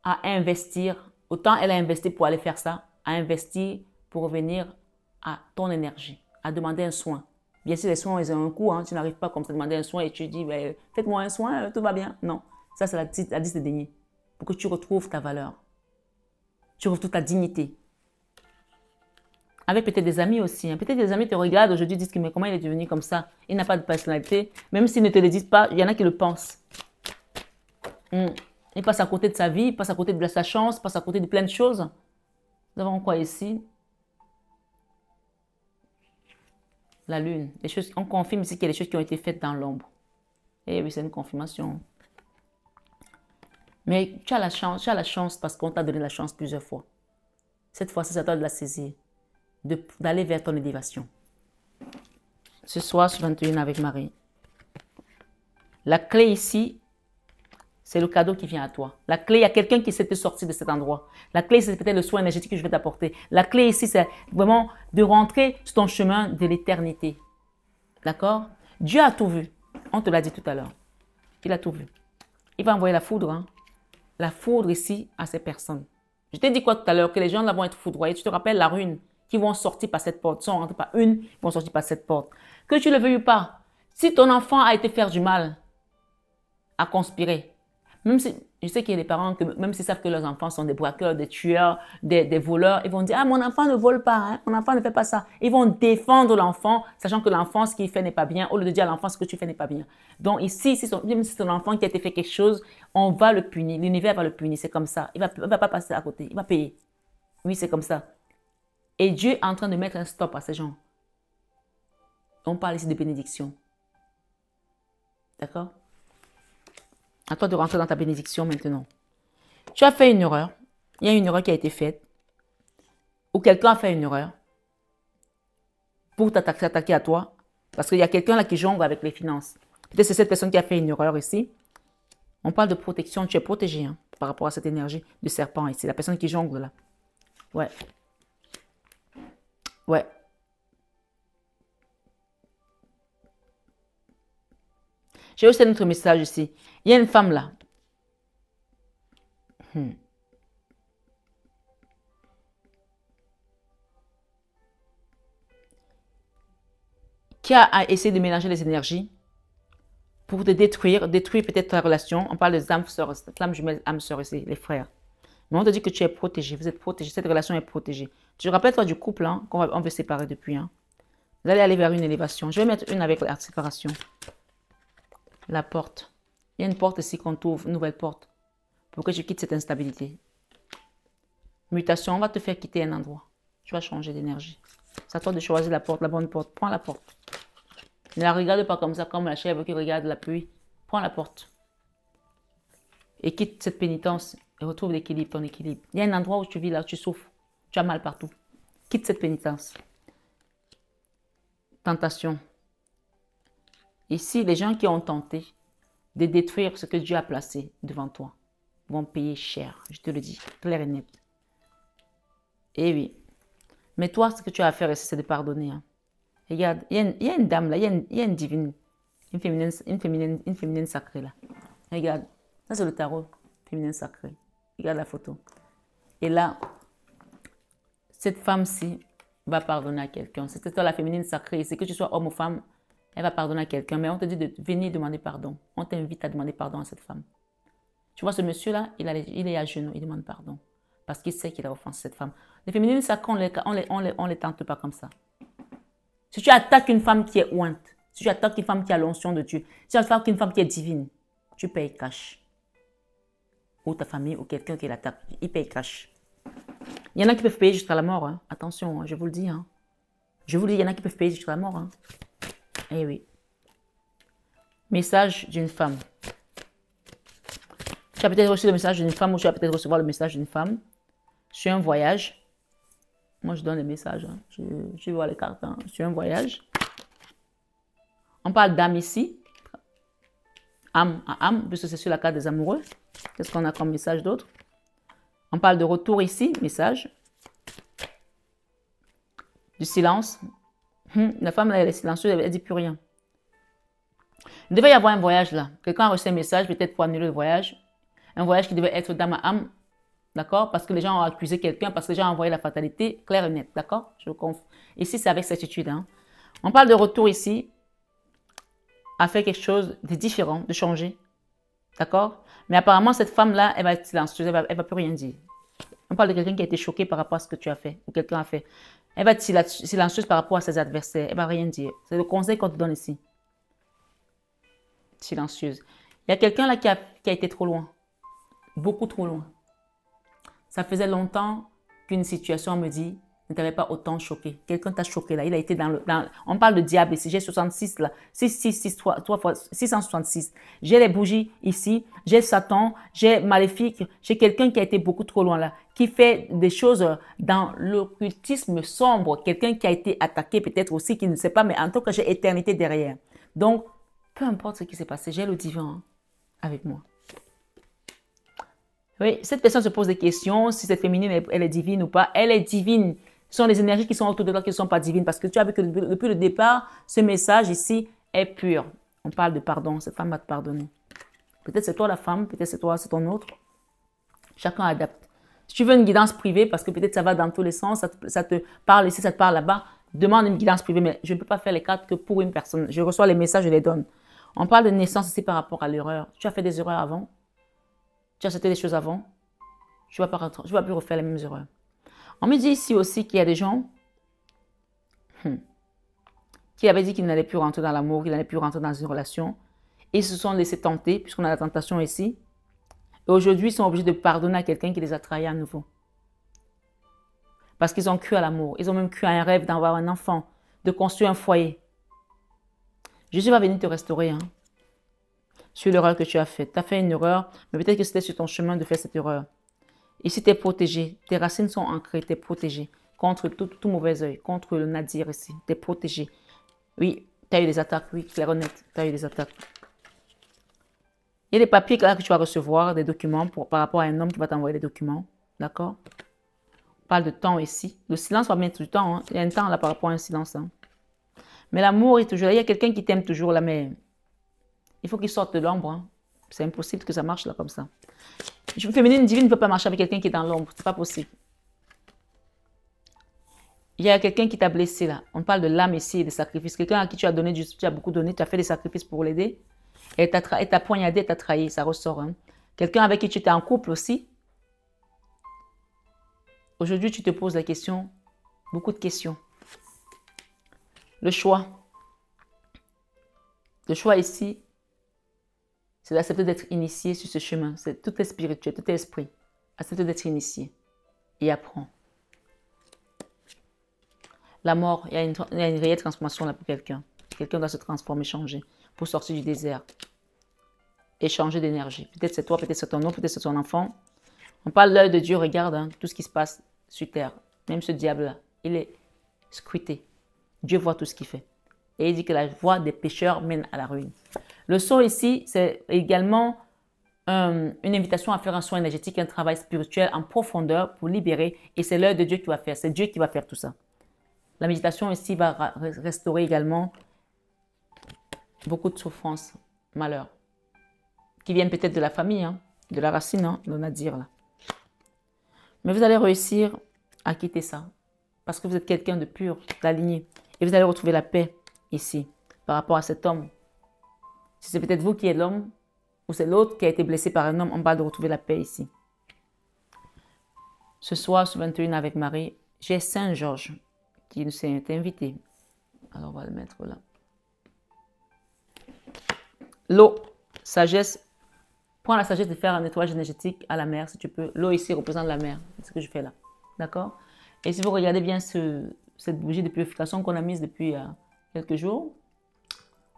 à investir. Autant elle a investi pour aller faire ça, à investir pour revenir à ton énergie, à demander un soin. Bien sûr, les soins, ils ont un coût. Hein. Tu n'arrives pas comme ça à demander un soin et tu dis, ben, faites-moi un soin, tout va bien. Non, ça c'est la 10 des deniers. Pour que tu retrouves ta valeur. Tu retrouves toute ta dignité. Avec peut-être des amis aussi. Hein. Peut-être des amis te regardent aujourd'hui, disent que mais comment il est devenu comme ça? Il n'a pas de personnalité. Même s'ils ne te le disent pas, il y en a qui le pensent. Il passe à côté de sa vie, il passe à côté de sa chance, il passe à côté de plein de choses. Nous avons quoi ici? La lune. Les choses, on confirme ici qu'il y a des choses qui ont été faites dans l'ombre. Eh oui, c'est une confirmation. Mais tu as la chance parce qu'on t'a donné la chance plusieurs fois. Cette fois-ci, c'est à toi de la saisir, d'aller vers ton élévation. Ce soir, sur 21 avec Marie. La clé ici, c'est le cadeau qui vient à toi. La clé, il y a quelqu'un qui s'est sorti de cet endroit. La clé, c'est peut-être le soin énergétique que je vais t'apporter. La clé ici, c'est vraiment de rentrer sur ton chemin de l'éternité. D'accord? Dieu a tout vu. On te l'a dit tout à l'heure. Il a tout vu. Il va envoyer la foudre. Hein? La foudre ici à ces personnes. Je t'ai dit quoi tout à l'heure? Que les gens là vont être foudroyés. Tu te rappelles la rune qui vont sortir par cette porte. Si on ne rentre pas une, ils vont sortir par cette porte. Que tu le veuilles ou pas, si ton enfant a été faire du mal, à conspirer, même si, je sais qu'il y a des parents que même s'ils savent que leurs enfants sont des braqueurs, des tueurs, des voleurs, ils vont dire « Ah, mon enfant ne vole pas, hein, mon enfant ne fait pas ça. » Ils vont défendre l'enfant, sachant que l'enfant, ce qu'il fait n'est pas bien, au lieu de dire à l'enfant ce que tu fais n'est pas bien. Donc ici, même si c'est ton enfant qui a été fait quelque chose, on va le punir, l'univers va le punir, c'est comme ça. Il ne va pas passer à côté, il va payer. Oui, c'est comme ça. Et Dieu est en train de mettre un stop à ces gens. On parle ici de bénédiction. D'accord? À toi de rentrer dans ta bénédiction maintenant. Tu as fait une erreur. Il y a une erreur qui a été faite. Ou quelqu'un a fait une erreur. Pour t'attaquer à toi. Parce qu'il y a quelqu'un là qui jongle avec les finances. Peut-être c'est cette personne qui a fait une erreur ici. On parle de protection. Tu es protégé hein, par rapport à cette énergie de serpent ici. La personne qui jongle là. Ouais. Ouais. J'ai aussi un autre message ici. Il y a une femme là. Qui a essayé de mélanger les énergies pour te détruire peut-être ta relation. On parle des âmes sœurs, flammes jumelles, âmes sœurs ici, les frères. Mais on te dit que tu es protégé, vous êtes protégé, cette relation est protégée. Tu te rappelles toi du couple hein, qu'on veut séparer depuis. Hein. Vous allez aller vers une élévation. Je vais mettre une avec la séparation. La porte. Il y a une porte ici qu'on t'ouvre, une nouvelle porte. Pour que tu quittes cette instabilité. Mutation, on va te faire quitter un endroit. Tu vas changer d'énergie. C'est à toi de choisir la porte, la bonne porte. Prends la porte. Ne la regarde pas comme ça, comme la chèvre qui regarde la pluie. Prends la porte. Et quitte cette pénitence et retrouve l'équilibre, ton équilibre. Il y a un endroit où tu vis là, où tu souffres. Tu as mal partout. Quitte cette pénitence. Tentation. Ici, les gens qui ont tenté de détruire ce que Dieu a placé devant toi vont payer cher. Je te le dis, clair et net. Eh oui. Mais toi, ce que tu as à faire ici, c'est de pardonner. Hein. Regarde, il y a une dame là, il y a une divine, une féminine sacrée là. Regarde, ça c'est le tarot, féminin sacré. Regarde la photo. Et là, cette femme-ci va pardonner à quelqu'un. C'est toi la féminine sacrée. C'est que tu sois homme ou femme, elle va pardonner à quelqu'un. Mais on te dit de venir demander pardon. On t'invite à demander pardon à cette femme. Tu vois ce monsieur-là, il est à genoux, il demande pardon. Parce qu'il sait qu'il a offensé cette femme. Les féminines sacrées, on les tente pas comme ça. Si tu attaques une femme qui est ointe, si tu attaques une femme qui a l'onction de Dieu, si tu attaques une femme qui est divine, tu payes cash. ou ta famille ou quelqu'un qui l'attaque. Il paye cash. Il y en a qui peuvent payer jusqu'à la mort. Hein. Attention, hein, je vous le dis. Hein. Je vous le dis, il y en a qui peuvent payer jusqu'à la mort. Hein. Eh oui. Message d'une femme. Tu as peut-être reçu le message d'une femme ou tu vas peut-être recevoir le message d'une femme sur un voyage. Moi, je donne les messages. Hein. Je vois les cartes. Hein. Sur un voyage. On parle d'âme ici. Âme à âme, puisque c'est sur la carte des amoureux. Qu'est-ce qu'on a comme message d'autre? On parle de retour ici, message. Du silence. La femme, là, elle est silencieuse, elle ne dit plus rien. Il devait y avoir un voyage là. Quelqu'un a reçu un message, peut-être pour annuler le voyage. Un voyage qui devait être d'âme à âme. D'accord? Parce que les gens ont accusé quelqu'un, parce que les gens ont envoyé la fatalité claire et nette. D'accord? Je confie. Ici, c'est avec certitude. Hein. On parle de retour ici, à faire quelque chose de différent, de changer. D'accord? Mais apparemment, cette femme-là, elle va être silencieuse, elle va plus rien dire. On parle de quelqu'un qui a été choqué par rapport à ce que tu as fait, ou quelqu'un a fait. Elle va être silencieuse par rapport à ses adversaires, elle va rien dire. C'est le conseil qu'on te donne ici. Silencieuse. Il y a quelqu'un là qui a été trop loin. Beaucoup trop loin. Ça faisait longtemps qu'une situation, me dit, ne t'avait pas autant choqué. Quelqu'un t'a choqué là. Il a été on parle de diable ici. J'ai 66 là. 3 fois 666. J'ai les bougies ici. J'ai Satan. J'ai Maléfique. J'ai quelqu'un qui a été beaucoup trop loin là. Qui fait des choses dans l'occultisme sombre. Quelqu'un qui a été attaqué peut-être aussi, qui ne sait pas. Mais en tout cas, j'ai éternité derrière. Donc, peu importe ce qui s'est passé, j'ai le divin avec moi. Oui, cette personne se pose des questions, si cette féminine, elle est divine ou pas. Elle est divine. Ce sont les énergies qui sont autour de toi qui ne sont pas divines. Parce que tu as vu que depuis le départ, ce message ici est pur. On parle de pardon. Cette femme va te pardonner. Peut-être c'est toi la femme, peut-être c'est toi, c'est ton autre. Chacun adapte. Si tu veux une guidance privée, parce que peut-être ça va dans tous les sens, ça te parle ici, ça te parle là-bas, demande une guidance privée. Mais je ne peux pas faire les cartes que pour une personne. Je reçois les messages, je les donne. On parle de naissance ici par rapport à l'erreur. Tu as fait des erreurs avant. Tu as accepté des choses avant. Je ne vais pas plus refaire les mêmes erreurs. On me dit ici aussi qu'il y a des gens qui avaient dit qu'ils n'allaient plus rentrer dans l'amour, qu'ils n'allaient plus rentrer dans une relation. Et ils se sont laissés tenter, puisqu'on a la tentation ici. Et aujourd'hui, ils sont obligés de pardonner à quelqu'un qui les a trahis à nouveau. Parce qu'ils ont cru à l'amour. Ils ont même cru à un rêve d'avoir un enfant, de construire un foyer. Jésus va venir te restaurer. Hein, sur l'erreur que tu as faite. Tu as fait une erreur, mais peut-être que c'était sur ton chemin de faire cette erreur. Ici, tu es protégé. Tes racines sont ancrées, tu es protégé contre tout mauvais œil, contre le nadir ici. Tu es protégé. Oui, tu as eu des attaques, oui, clair honnête, tu as eu des attaques. Il y a des papiers là que tu vas recevoir, des documents par rapport à un homme qui va t'envoyer des documents. D'accord? On parle de temps ici. Le silence va mettre du temps. Hein. Il y a un temps là par rapport à un silence. Hein. Mais l'amour est toujours là. Il y a quelqu'un qui t'aime toujours là, mais il faut qu'il sorte de l'ombre. Hein. C'est impossible que ça marche là comme ça. Une féminine divine ne peut pas marcher avec quelqu'un qui est dans l'ombre. C'est pas possible. Il y a quelqu'un qui t'a blessé là. On parle de l'âme ici et des sacrifices. Quelqu'un à qui tu as donné, tu as beaucoup donné, tu as fait des sacrifices pour l'aider. Et t'a poignardé, t'a trahi, ça ressort. Hein. Quelqu'un avec qui tu étais en couple aussi. Aujourd'hui, tu te poses la question, beaucoup de questions. Le choix. Le choix ici, c'est d'accepter d'être initié sur ce chemin. Tout est spirituel, tout est esprit. Accepte d'être initié et apprends. La mort, il y a une réelle transformation là pour quelqu'un. Quelqu'un doit se transformer, changer pour sortir du désert et changer d'énergie. Peut-être c'est toi, peut-être c'est ton autre, peut-être c'est ton enfant. On parle de l'œil de Dieu, regarde hein, tout ce qui se passe sur terre. Même ce diable-là, il est scruté. Dieu voit tout ce qu'il fait. Et il dit que la voie des pécheurs mène à la ruine. Le saut ici, c'est également une invitation à faire un soin énergétique, un travail spirituel en profondeur pour libérer. Et c'est l'œil de Dieu qui va faire. C'est Dieu qui va faire tout ça. La méditation ici va restaurer également beaucoup de souffrances, malheurs, qui viennent peut-être de la famille, hein, de la racine, hein, on a dire là. Mais vous allez réussir à quitter ça, parce que vous êtes quelqu'un de pur, d'aligné. Et vous allez retrouver la paix ici, par rapport à cet homme. Si c'est peut-être vous qui êtes l'homme, ou c'est l'autre qui a été blessé par un homme, on parle de retrouver la paix ici. Ce soir, sur 21 avec Marie, j'ai Saint Georges qui nous s'est invité. Alors, on va le mettre là. L'eau, sagesse, Prends la sagesse de faire un nettoyage énergétique à la mer, si tu peux. L'eau ici représente la mer. C'est ce que je fais là. D'accord? Et si vous regardez bien cette bougie de purification qu'on a mise depuis quelques jours,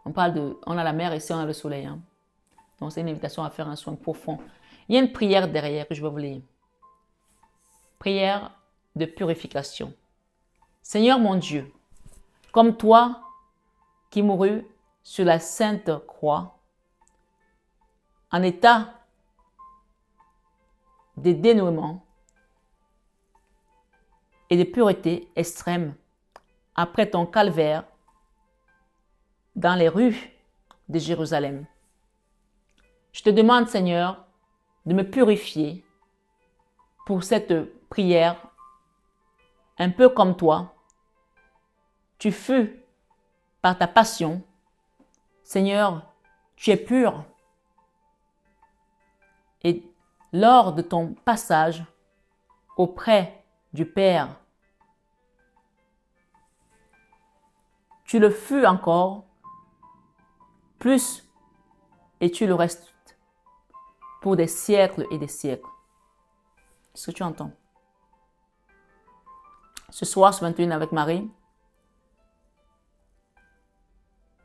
on a la mer ici, on a le soleil. Hein. Donc, c'est une invitation à faire un soin profond. Il y a une prière derrière que je vais vous lire. Prière de purification. Seigneur mon Dieu, comme toi qui mourus sur la sainte croix, en état de dénouement et de pureté extrême, après ton calvaire dans les rues de Jérusalem. Je te demande, Seigneur, de me purifier pour cette prière, un peu comme toi. Tu fus par ta passion. Seigneur, tu es pur. Et lors de ton passage auprès du Père, tu le fus encore plus et tu le restes pour des siècles et des siècles. Est-ce que tu entends? Ce soir, ce 21 avec Marie,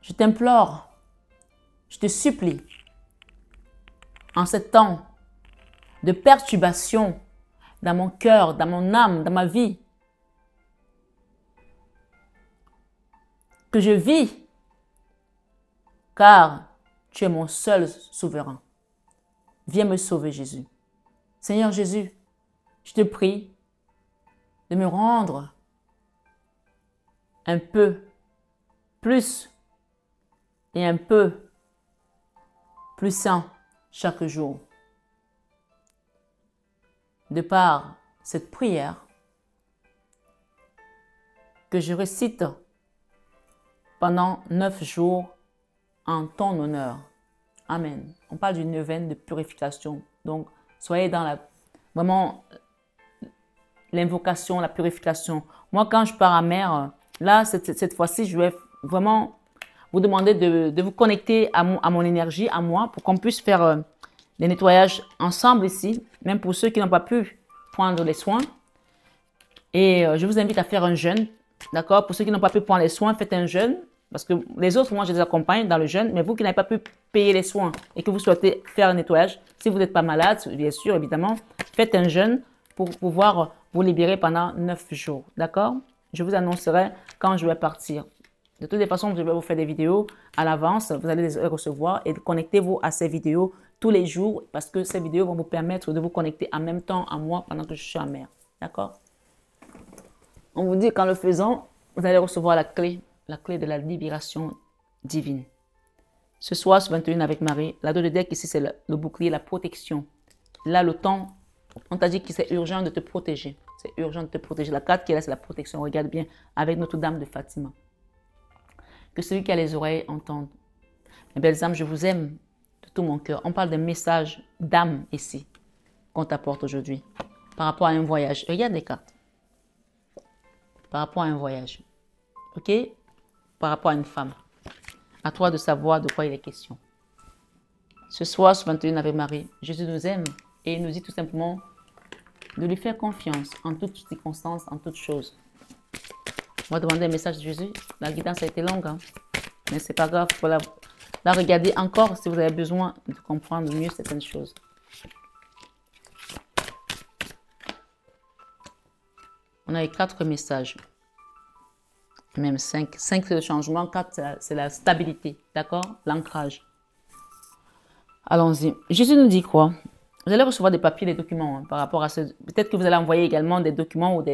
je t'implore, je te supplie, en ce temps de perturbation dans mon cœur, dans mon âme, dans ma vie, que je vis, car tu es mon seul souverain. Viens me sauver, Jésus. Seigneur Jésus, je te prie de me rendre un peu plus et un peu plus saint chaque jour. De par cette prière que je récite pendant 9 jours en ton honneur. Amen. On parle d'une neuvaine de purification. Donc, soyez dans vraiment l'invocation, la purification. Moi, quand je pars à mer, là, cette fois-ci, je vais vraiment vous demander de vous connecter à mon énergie, à moi, pour qu'on puisse faire des nettoyages ensemble ici, même pour ceux qui n'ont pas pu prendre les soins. Et je vous invite à faire un jeûne, d'accord? Pour ceux qui n'ont pas pu prendre les soins, faites un jeûne. Parce que les autres, moi, je les accompagne dans le jeûne. Mais vous qui n'avez pas pu payer les soins et que vous souhaitez faire un nettoyage, si vous n'êtes pas malade, bien sûr, évidemment, faites un jeûne pour pouvoir vous libérer pendant 9 jours. D'accord? Je vous annoncerai quand je vais partir. De toutes les façons, je vais vous faire des vidéos à l'avance. Vous allez les recevoir et connectez-vous à ces vidéos tous les jours parce que ces vidéos vont vous permettre de vous connecter en même temps à moi pendant que je suis en mer. D'accord? On vous dit qu'en le faisant, vous allez recevoir la clé de la libération divine. Ce soir, ce 21 avec Marie, la de deck ici, c'est le bouclier, la protection. Là, le temps, on t'a dit que c'est urgent de te protéger. C'est urgent de te protéger. La carte qui est là, c'est la protection. Regarde bien avec Notre-Dame de Fatima. Que celui qui a les oreilles entende. Mes belles âmes, je vous aime de tout mon cœur. On parle d'un message d'âme ici qu'on t'apporte aujourd'hui par rapport à un voyage. Regarde les cartes. Par rapport à un voyage. OK? Par rapport à une femme. À toi de savoir de quoi il est question. Ce soir, ce 21 avec Marie, Jésus nous aime et il nous dit tout simplement de lui faire confiance en toutes circonstances, en toutes choses. On va demander un message de Jésus. La guidance a été longue, hein? Mais c'est pas grave. Voilà. Là, regardez encore si vous avez besoin de comprendre mieux certaines choses. On a eu 4 messages. Même 5. 5, c'est le changement. 4, c'est la stabilité. D'accord? L'ancrage. Allons-y. Jésus nous dit quoi? Vous allez recevoir des papiers, des documents hein, par rapport à ce... Peut-être que vous allez envoyer également des documents ou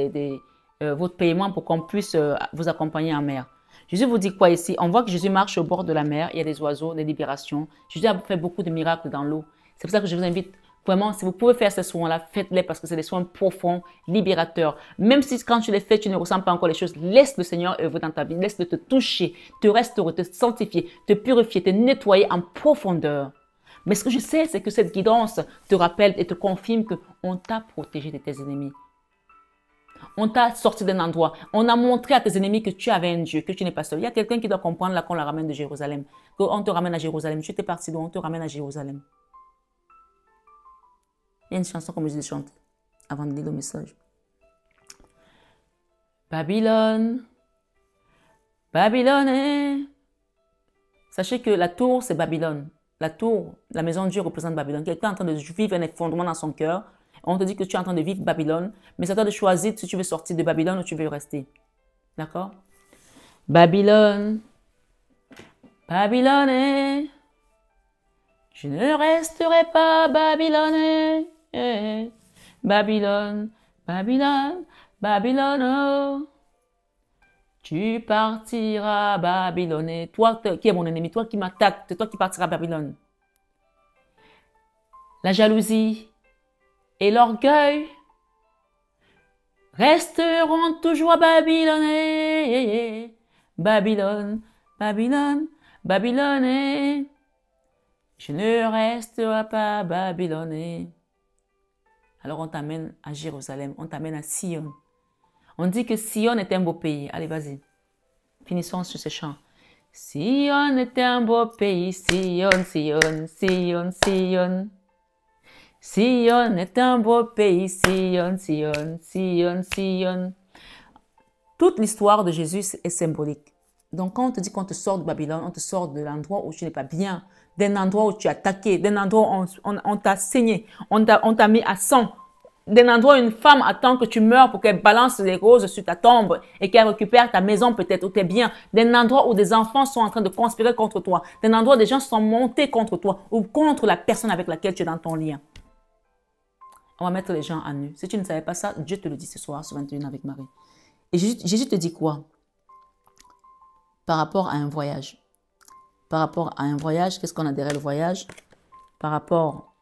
votre paiement pour qu'on puisse vous accompagner en mer. Jésus vous dit quoi ici? On voit que Jésus marche au bord de la mer. Il y a des oiseaux, des libérations. Jésus a fait beaucoup de miracles dans l'eau. C'est pour ça que je vous invite vraiment, si vous pouvez faire ces soins-là, faites-les parce que c'est des soins profonds, libérateurs. Même si quand tu les fais, tu ne ressens pas encore les choses, laisse le Seigneur œuvrer dans ta vie. Laisse-le te toucher, te restaurer, te sanctifier, te purifier, te nettoyer en profondeur. Mais ce que je sais, c'est que cette guidance te rappelle et te confirme qu'on t'a protégé de tes ennemis. On t'a sorti d'un endroit. On a montré à tes ennemis que tu avais un Dieu, que tu n'es pas seul. Il y a quelqu'un qui doit comprendre là qu'on la ramène de Jérusalem. Qu'on te ramène à Jérusalem. Tu étais parti d'où? On te ramène à Jérusalem. Il y a une chanson comme je dis chante avant de lire le message. Babylone, Babylone. Sachez que la tour, c'est Babylone. La tour, la maison de Dieu représente Babylone. Quelqu'un est en train de vivre un effondrement dans son cœur. On te dit que tu es en train de vivre Babylone, mais c'est à toi de choisir si tu veux sortir de Babylone ou tu veux rester. D'accord? Babylone, Babylone, je ne resterai pas Babylone. Babylone, Babylone, Babylone, oh. Tu partiras Babylone. Toi qui es mon ennemi, toi qui m'attaques, c'est toi qui partiras Babylone. La jalousie et l'orgueil resteront toujours à Babylone. Babylone, Babylone, Babylone. Je ne resterai pas Babylone. Alors on t'amène à Jérusalem, on t'amène à Sion. On dit que Sion est un beau pays. Allez, vas-y. Finissons sur ce chant. Sion est un beau pays. Sion, Sion, Sion, Sion. Sion est un beau pays. Sion, Sion, Sion, Sion. Toute l'histoire de Jésus est symbolique. Donc, quand on te dit qu'on te sort de Babylone, on te sort de l'endroit où tu n'es pas bien, d'un endroit où tu es attaqué, d'un endroit où on t'a saigné, on t'a mis à sang, d'un endroit où une femme attend que tu meurs pour qu'elle balance les roses sur ta tombe et qu'elle récupère ta maison peut-être ou tes biens, d'un endroit où des enfants sont en train de conspirer contre toi, d'un endroit où des gens sont montés contre toi ou contre la personne avec laquelle tu es dans ton lien. On va mettre les gens à nu. Si tu ne savais pas ça, Dieu te le dit ce soir sur 21 avec Marie. Et Jésus te dit quoi? Par rapport à un voyage. Par rapport à un voyage, qu'est-ce qu'on a derrière le voyage? Par rapport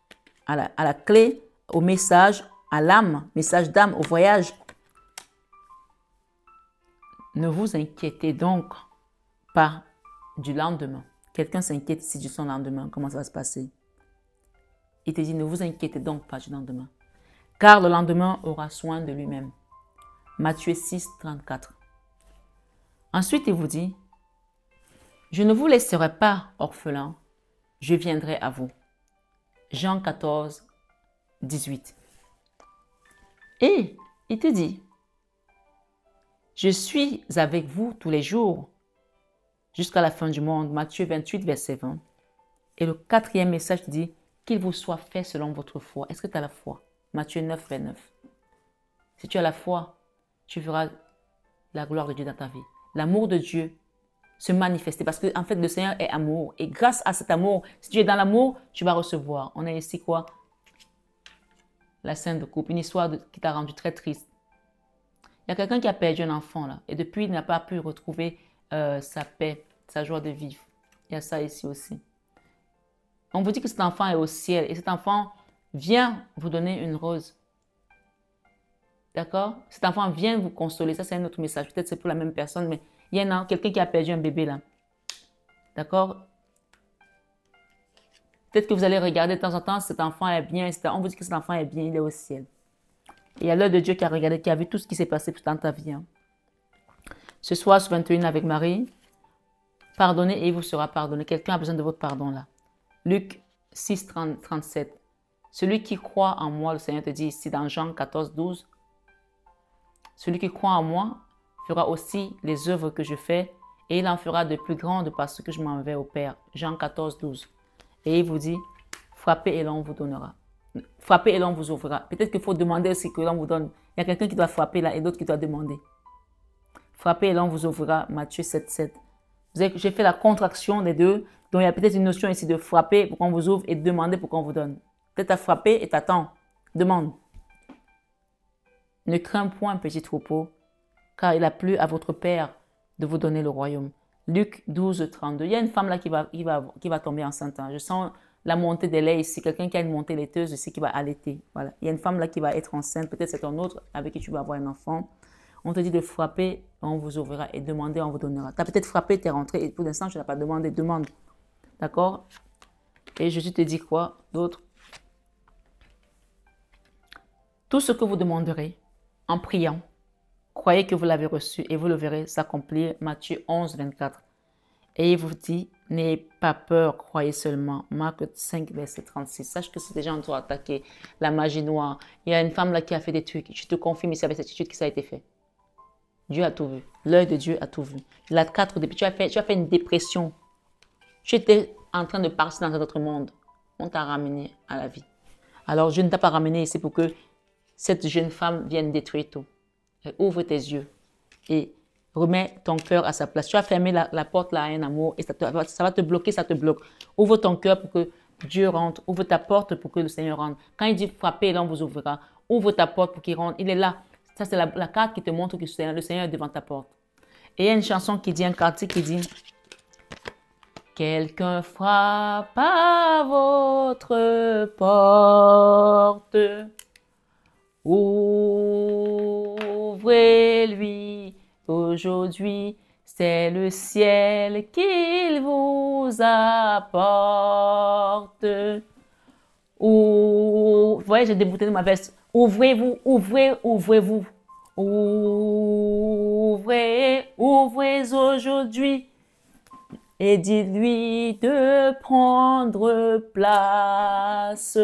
à la clé, au message, à l'âme, message d'âme, au voyage. Ne vous inquiétez donc pas du lendemain. Quelqu'un s'inquiète ici du son lendemain. Comment ça va se passer? Il te dit, ne vous inquiétez donc pas du lendemain. Car le lendemain aura soin de lui-même. Matthieu 6, 34. Ensuite, il vous dit, je ne vous laisserai pas orphelin, je viendrai à vous. Jean 14, 18. Et il te dit, je suis avec vous tous les jours, jusqu'à la fin du monde. Matthieu 28, verset 20. Et le quatrième message te dit, qu'il vous soit fait selon votre foi. Est-ce que tu as la foi? Matthieu 9, 29. Si tu as la foi, tu verras la gloire de Dieu dans ta vie. L'amour de Dieu se manifester parce que en fait, le Seigneur est amour. Et grâce à cet amour, si tu es dans l'amour, tu vas recevoir. On est ici quoi? La scène de couple, une histoire qui t'a rendu très triste. Il y a quelqu'un qui a perdu un enfant là et depuis, il n'a pas pu retrouver sa paix, sa joie de vivre. Il y a ça ici aussi. On vous dit que cet enfant est au ciel et cet enfant vient vous donner une rose. D'accord? Cet enfant vient vous consoler. Ça, c'est un autre message. Peut-être c'est pour la même personne, mais il y en a quelqu'un qui a perdu un bébé là. D'accord? Peut-être que vous allez regarder de temps en temps, cet enfant est bien, etc. On vous dit que cet enfant est bien, il est au ciel. Et il y a l'œil de Dieu qui a regardé, qui a vu tout ce qui s'est passé dans ta vie. Hein. Ce soir, sur 21 avec Marie, pardonnez et il vous sera pardonné. Quelqu'un a besoin de votre pardon là. Luc 6, 37. Celui qui croit en moi, le Seigneur te dit ici dans Jean 14, 12. Celui qui croit en moi fera aussi les œuvres que je fais et il en fera de plus grandes parce que je m'en vais au Père. Jean 14, 12. Et il vous dit, frappez et l'on vous donnera. Frappez et l'on vous ouvrira. Peut-être qu'il faut demander aussi que l'on vous donne. Il y a quelqu'un qui doit frapper là et d'autres qui doivent demander. Frappez et l'on vous ouvrira. Matthieu 7, 7. J'ai fait la contraction des deux. Donc il y a peut-être une notion ici de frapper pour qu'on vous ouvre et de demander pour qu'on vous donne. Peut-être à frapper et t'attends. Demande. Ne crains point, petit troupeau, car il a plu à votre Père de vous donner le royaume. Luc 12, 32. Il y a une femme là qui va tomber enceinte. Hein. Je sens la montée des laits ici. Quelqu'un qui a une montée laiteuse ici qui va allaiter. Voilà. Il y a une femme là qui va être enceinte. Peut-être c'est un autre avec qui tu vas avoir un enfant. On te dit de frapper, on vous ouvrira et demander, on vous donnera. Tu as peut-être frappé, tu es rentré et pour l'instant, tu n'as pas demandé. Demande. D'accord? Et Jésus te dit quoi d'autre? Tout ce que vous demanderez en priant, croyez que vous l'avez reçu et vous le verrez s'accomplir. Matthieu 11, 24. Et il vous dit, N'ayez pas peur, croyez seulement. Marc 5, verset 36. Sache que c'est déjà en train d'attaquer la magie noire. Il y a une femme là qui a fait des trucs. Je te confirme ici avec cette étude que ça a été fait. Dieu a tout vu. L'œil de Dieu a tout vu. La 4, depuis tu as fait une dépression. Tu étais en train de partir dans un autre monde. On t'a ramené à la vie. Alors, je ne t'ai pas ramené ici pour que cette jeune femme vienne détruire tout. Ouvre tes yeux et remets ton cœur à sa place. Tu as fermé la porte là à un amour et ça va te bloquer, ça te bloque. Ouvre ton cœur pour que Dieu rentre. Ouvre ta porte pour que le Seigneur rentre. Quand il dit frapper, là on vous ouvrira. Ouvre ta porte pour qu'il rentre. Il est là. Ça, c'est la carte qui te montre que le Seigneur est devant ta porte. Et il y a une chanson qui dit, un cantique qui dit, quelqu'un frappe à votre porte. Ouvrez-lui aujourd'hui, c'est le ciel qu'il vous apporte. Vous voyez, j'ai débouté de ma veste. Ouvrez-vous, ouvrez-vous. Ouvrez aujourd'hui. Et dites-lui de prendre place.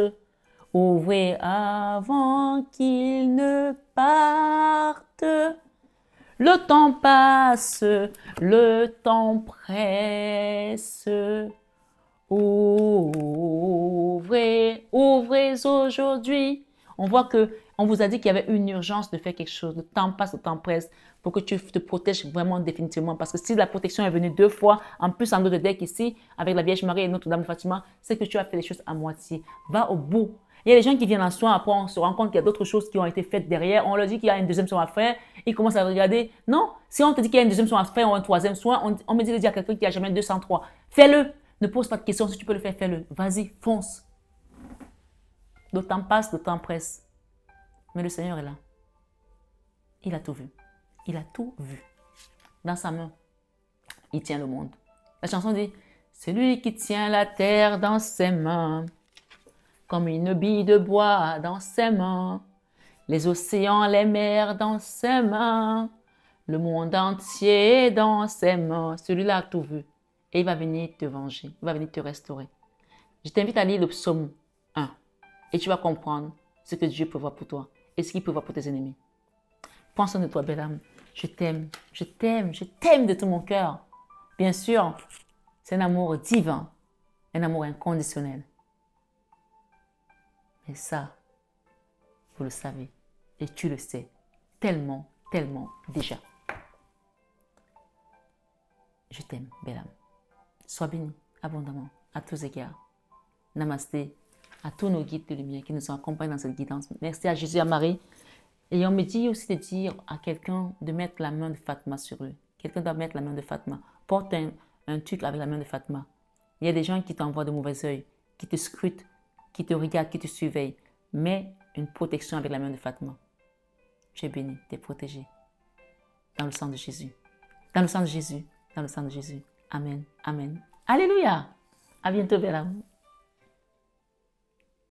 Ouvrez avant qu'il ne parte. Le temps passe, le temps presse. Ouvrez aujourd'hui. On voit que on vous a dit qu'il y avait une urgence de faire quelque chose. Le temps passe, le temps presse pour que tu te protèges vraiment définitivement. Parce que si la protection est venue 2 fois, en plus en d'autres deck ici, avec la Vierge Marie et Notre-Dame de Fatima, c'est que tu as fait les choses à moitié. Va au bout. Il y a des gens qui viennent en soin, après on se rend compte qu'il y a d'autres choses qui ont été faites derrière. On leur dit qu'il y a une deuxième soin à faire. Ils commencent à regarder. Non, si on te dit qu'il y a une deuxième soin à faire ou un troisième soin, on me dit de dire à quelqu'un qui a jamais 203. Fais-le. Ne pose pas de questions. Si tu peux le faire, fais-le. Vas-y, fonce. Le temps passe, le temps presse. Mais le Seigneur est là. Il a tout vu. Il a tout vu. Dans sa main, il tient le monde. La chanson dit, c'est lui qui tient la terre dans ses mains, comme une bille de bois dans ses mains, les océans, les mers dans ses mains, le monde entier dans ses mains. Celui-là a tout vu. Et il va venir te venger. Il va venir te restaurer. Je t'invite à lire le psaume 1. Et tu vas comprendre ce que Dieu prévoit pour toi et ce qu'il prévoit pour tes ennemis. Prends soin de toi, belle âme. Je t'aime, je t'aime, je t'aime de tout mon cœur. Bien sûr, c'est un amour divin, un amour inconditionnel. Et ça, vous le savez et tu le sais tellement, tellement déjà. Je t'aime, belle âme. Sois bénie abondamment à tous égards. Namasté à tous nos guides de lumière qui nous ont accompagnés dans cette guidance. Merci à Jésus et à Marie. Et on me dit aussi de dire à quelqu'un de mettre la main de Fatma sur eux. Quelqu'un doit mettre la main de Fatma. Porte un truc avec la main de Fatma. Il y a des gens qui t'envoient de mauvais oeil, qui te scrutent, qui te regardent, qui te surveillent. Mets une protection avec la main de Fatma. Tu es béni, tu es protégé. Dans le sang de Jésus. Dans le sang de Jésus. Dans le sang de Jésus. Amen. Amen. Alléluia. À bientôt, belle âme.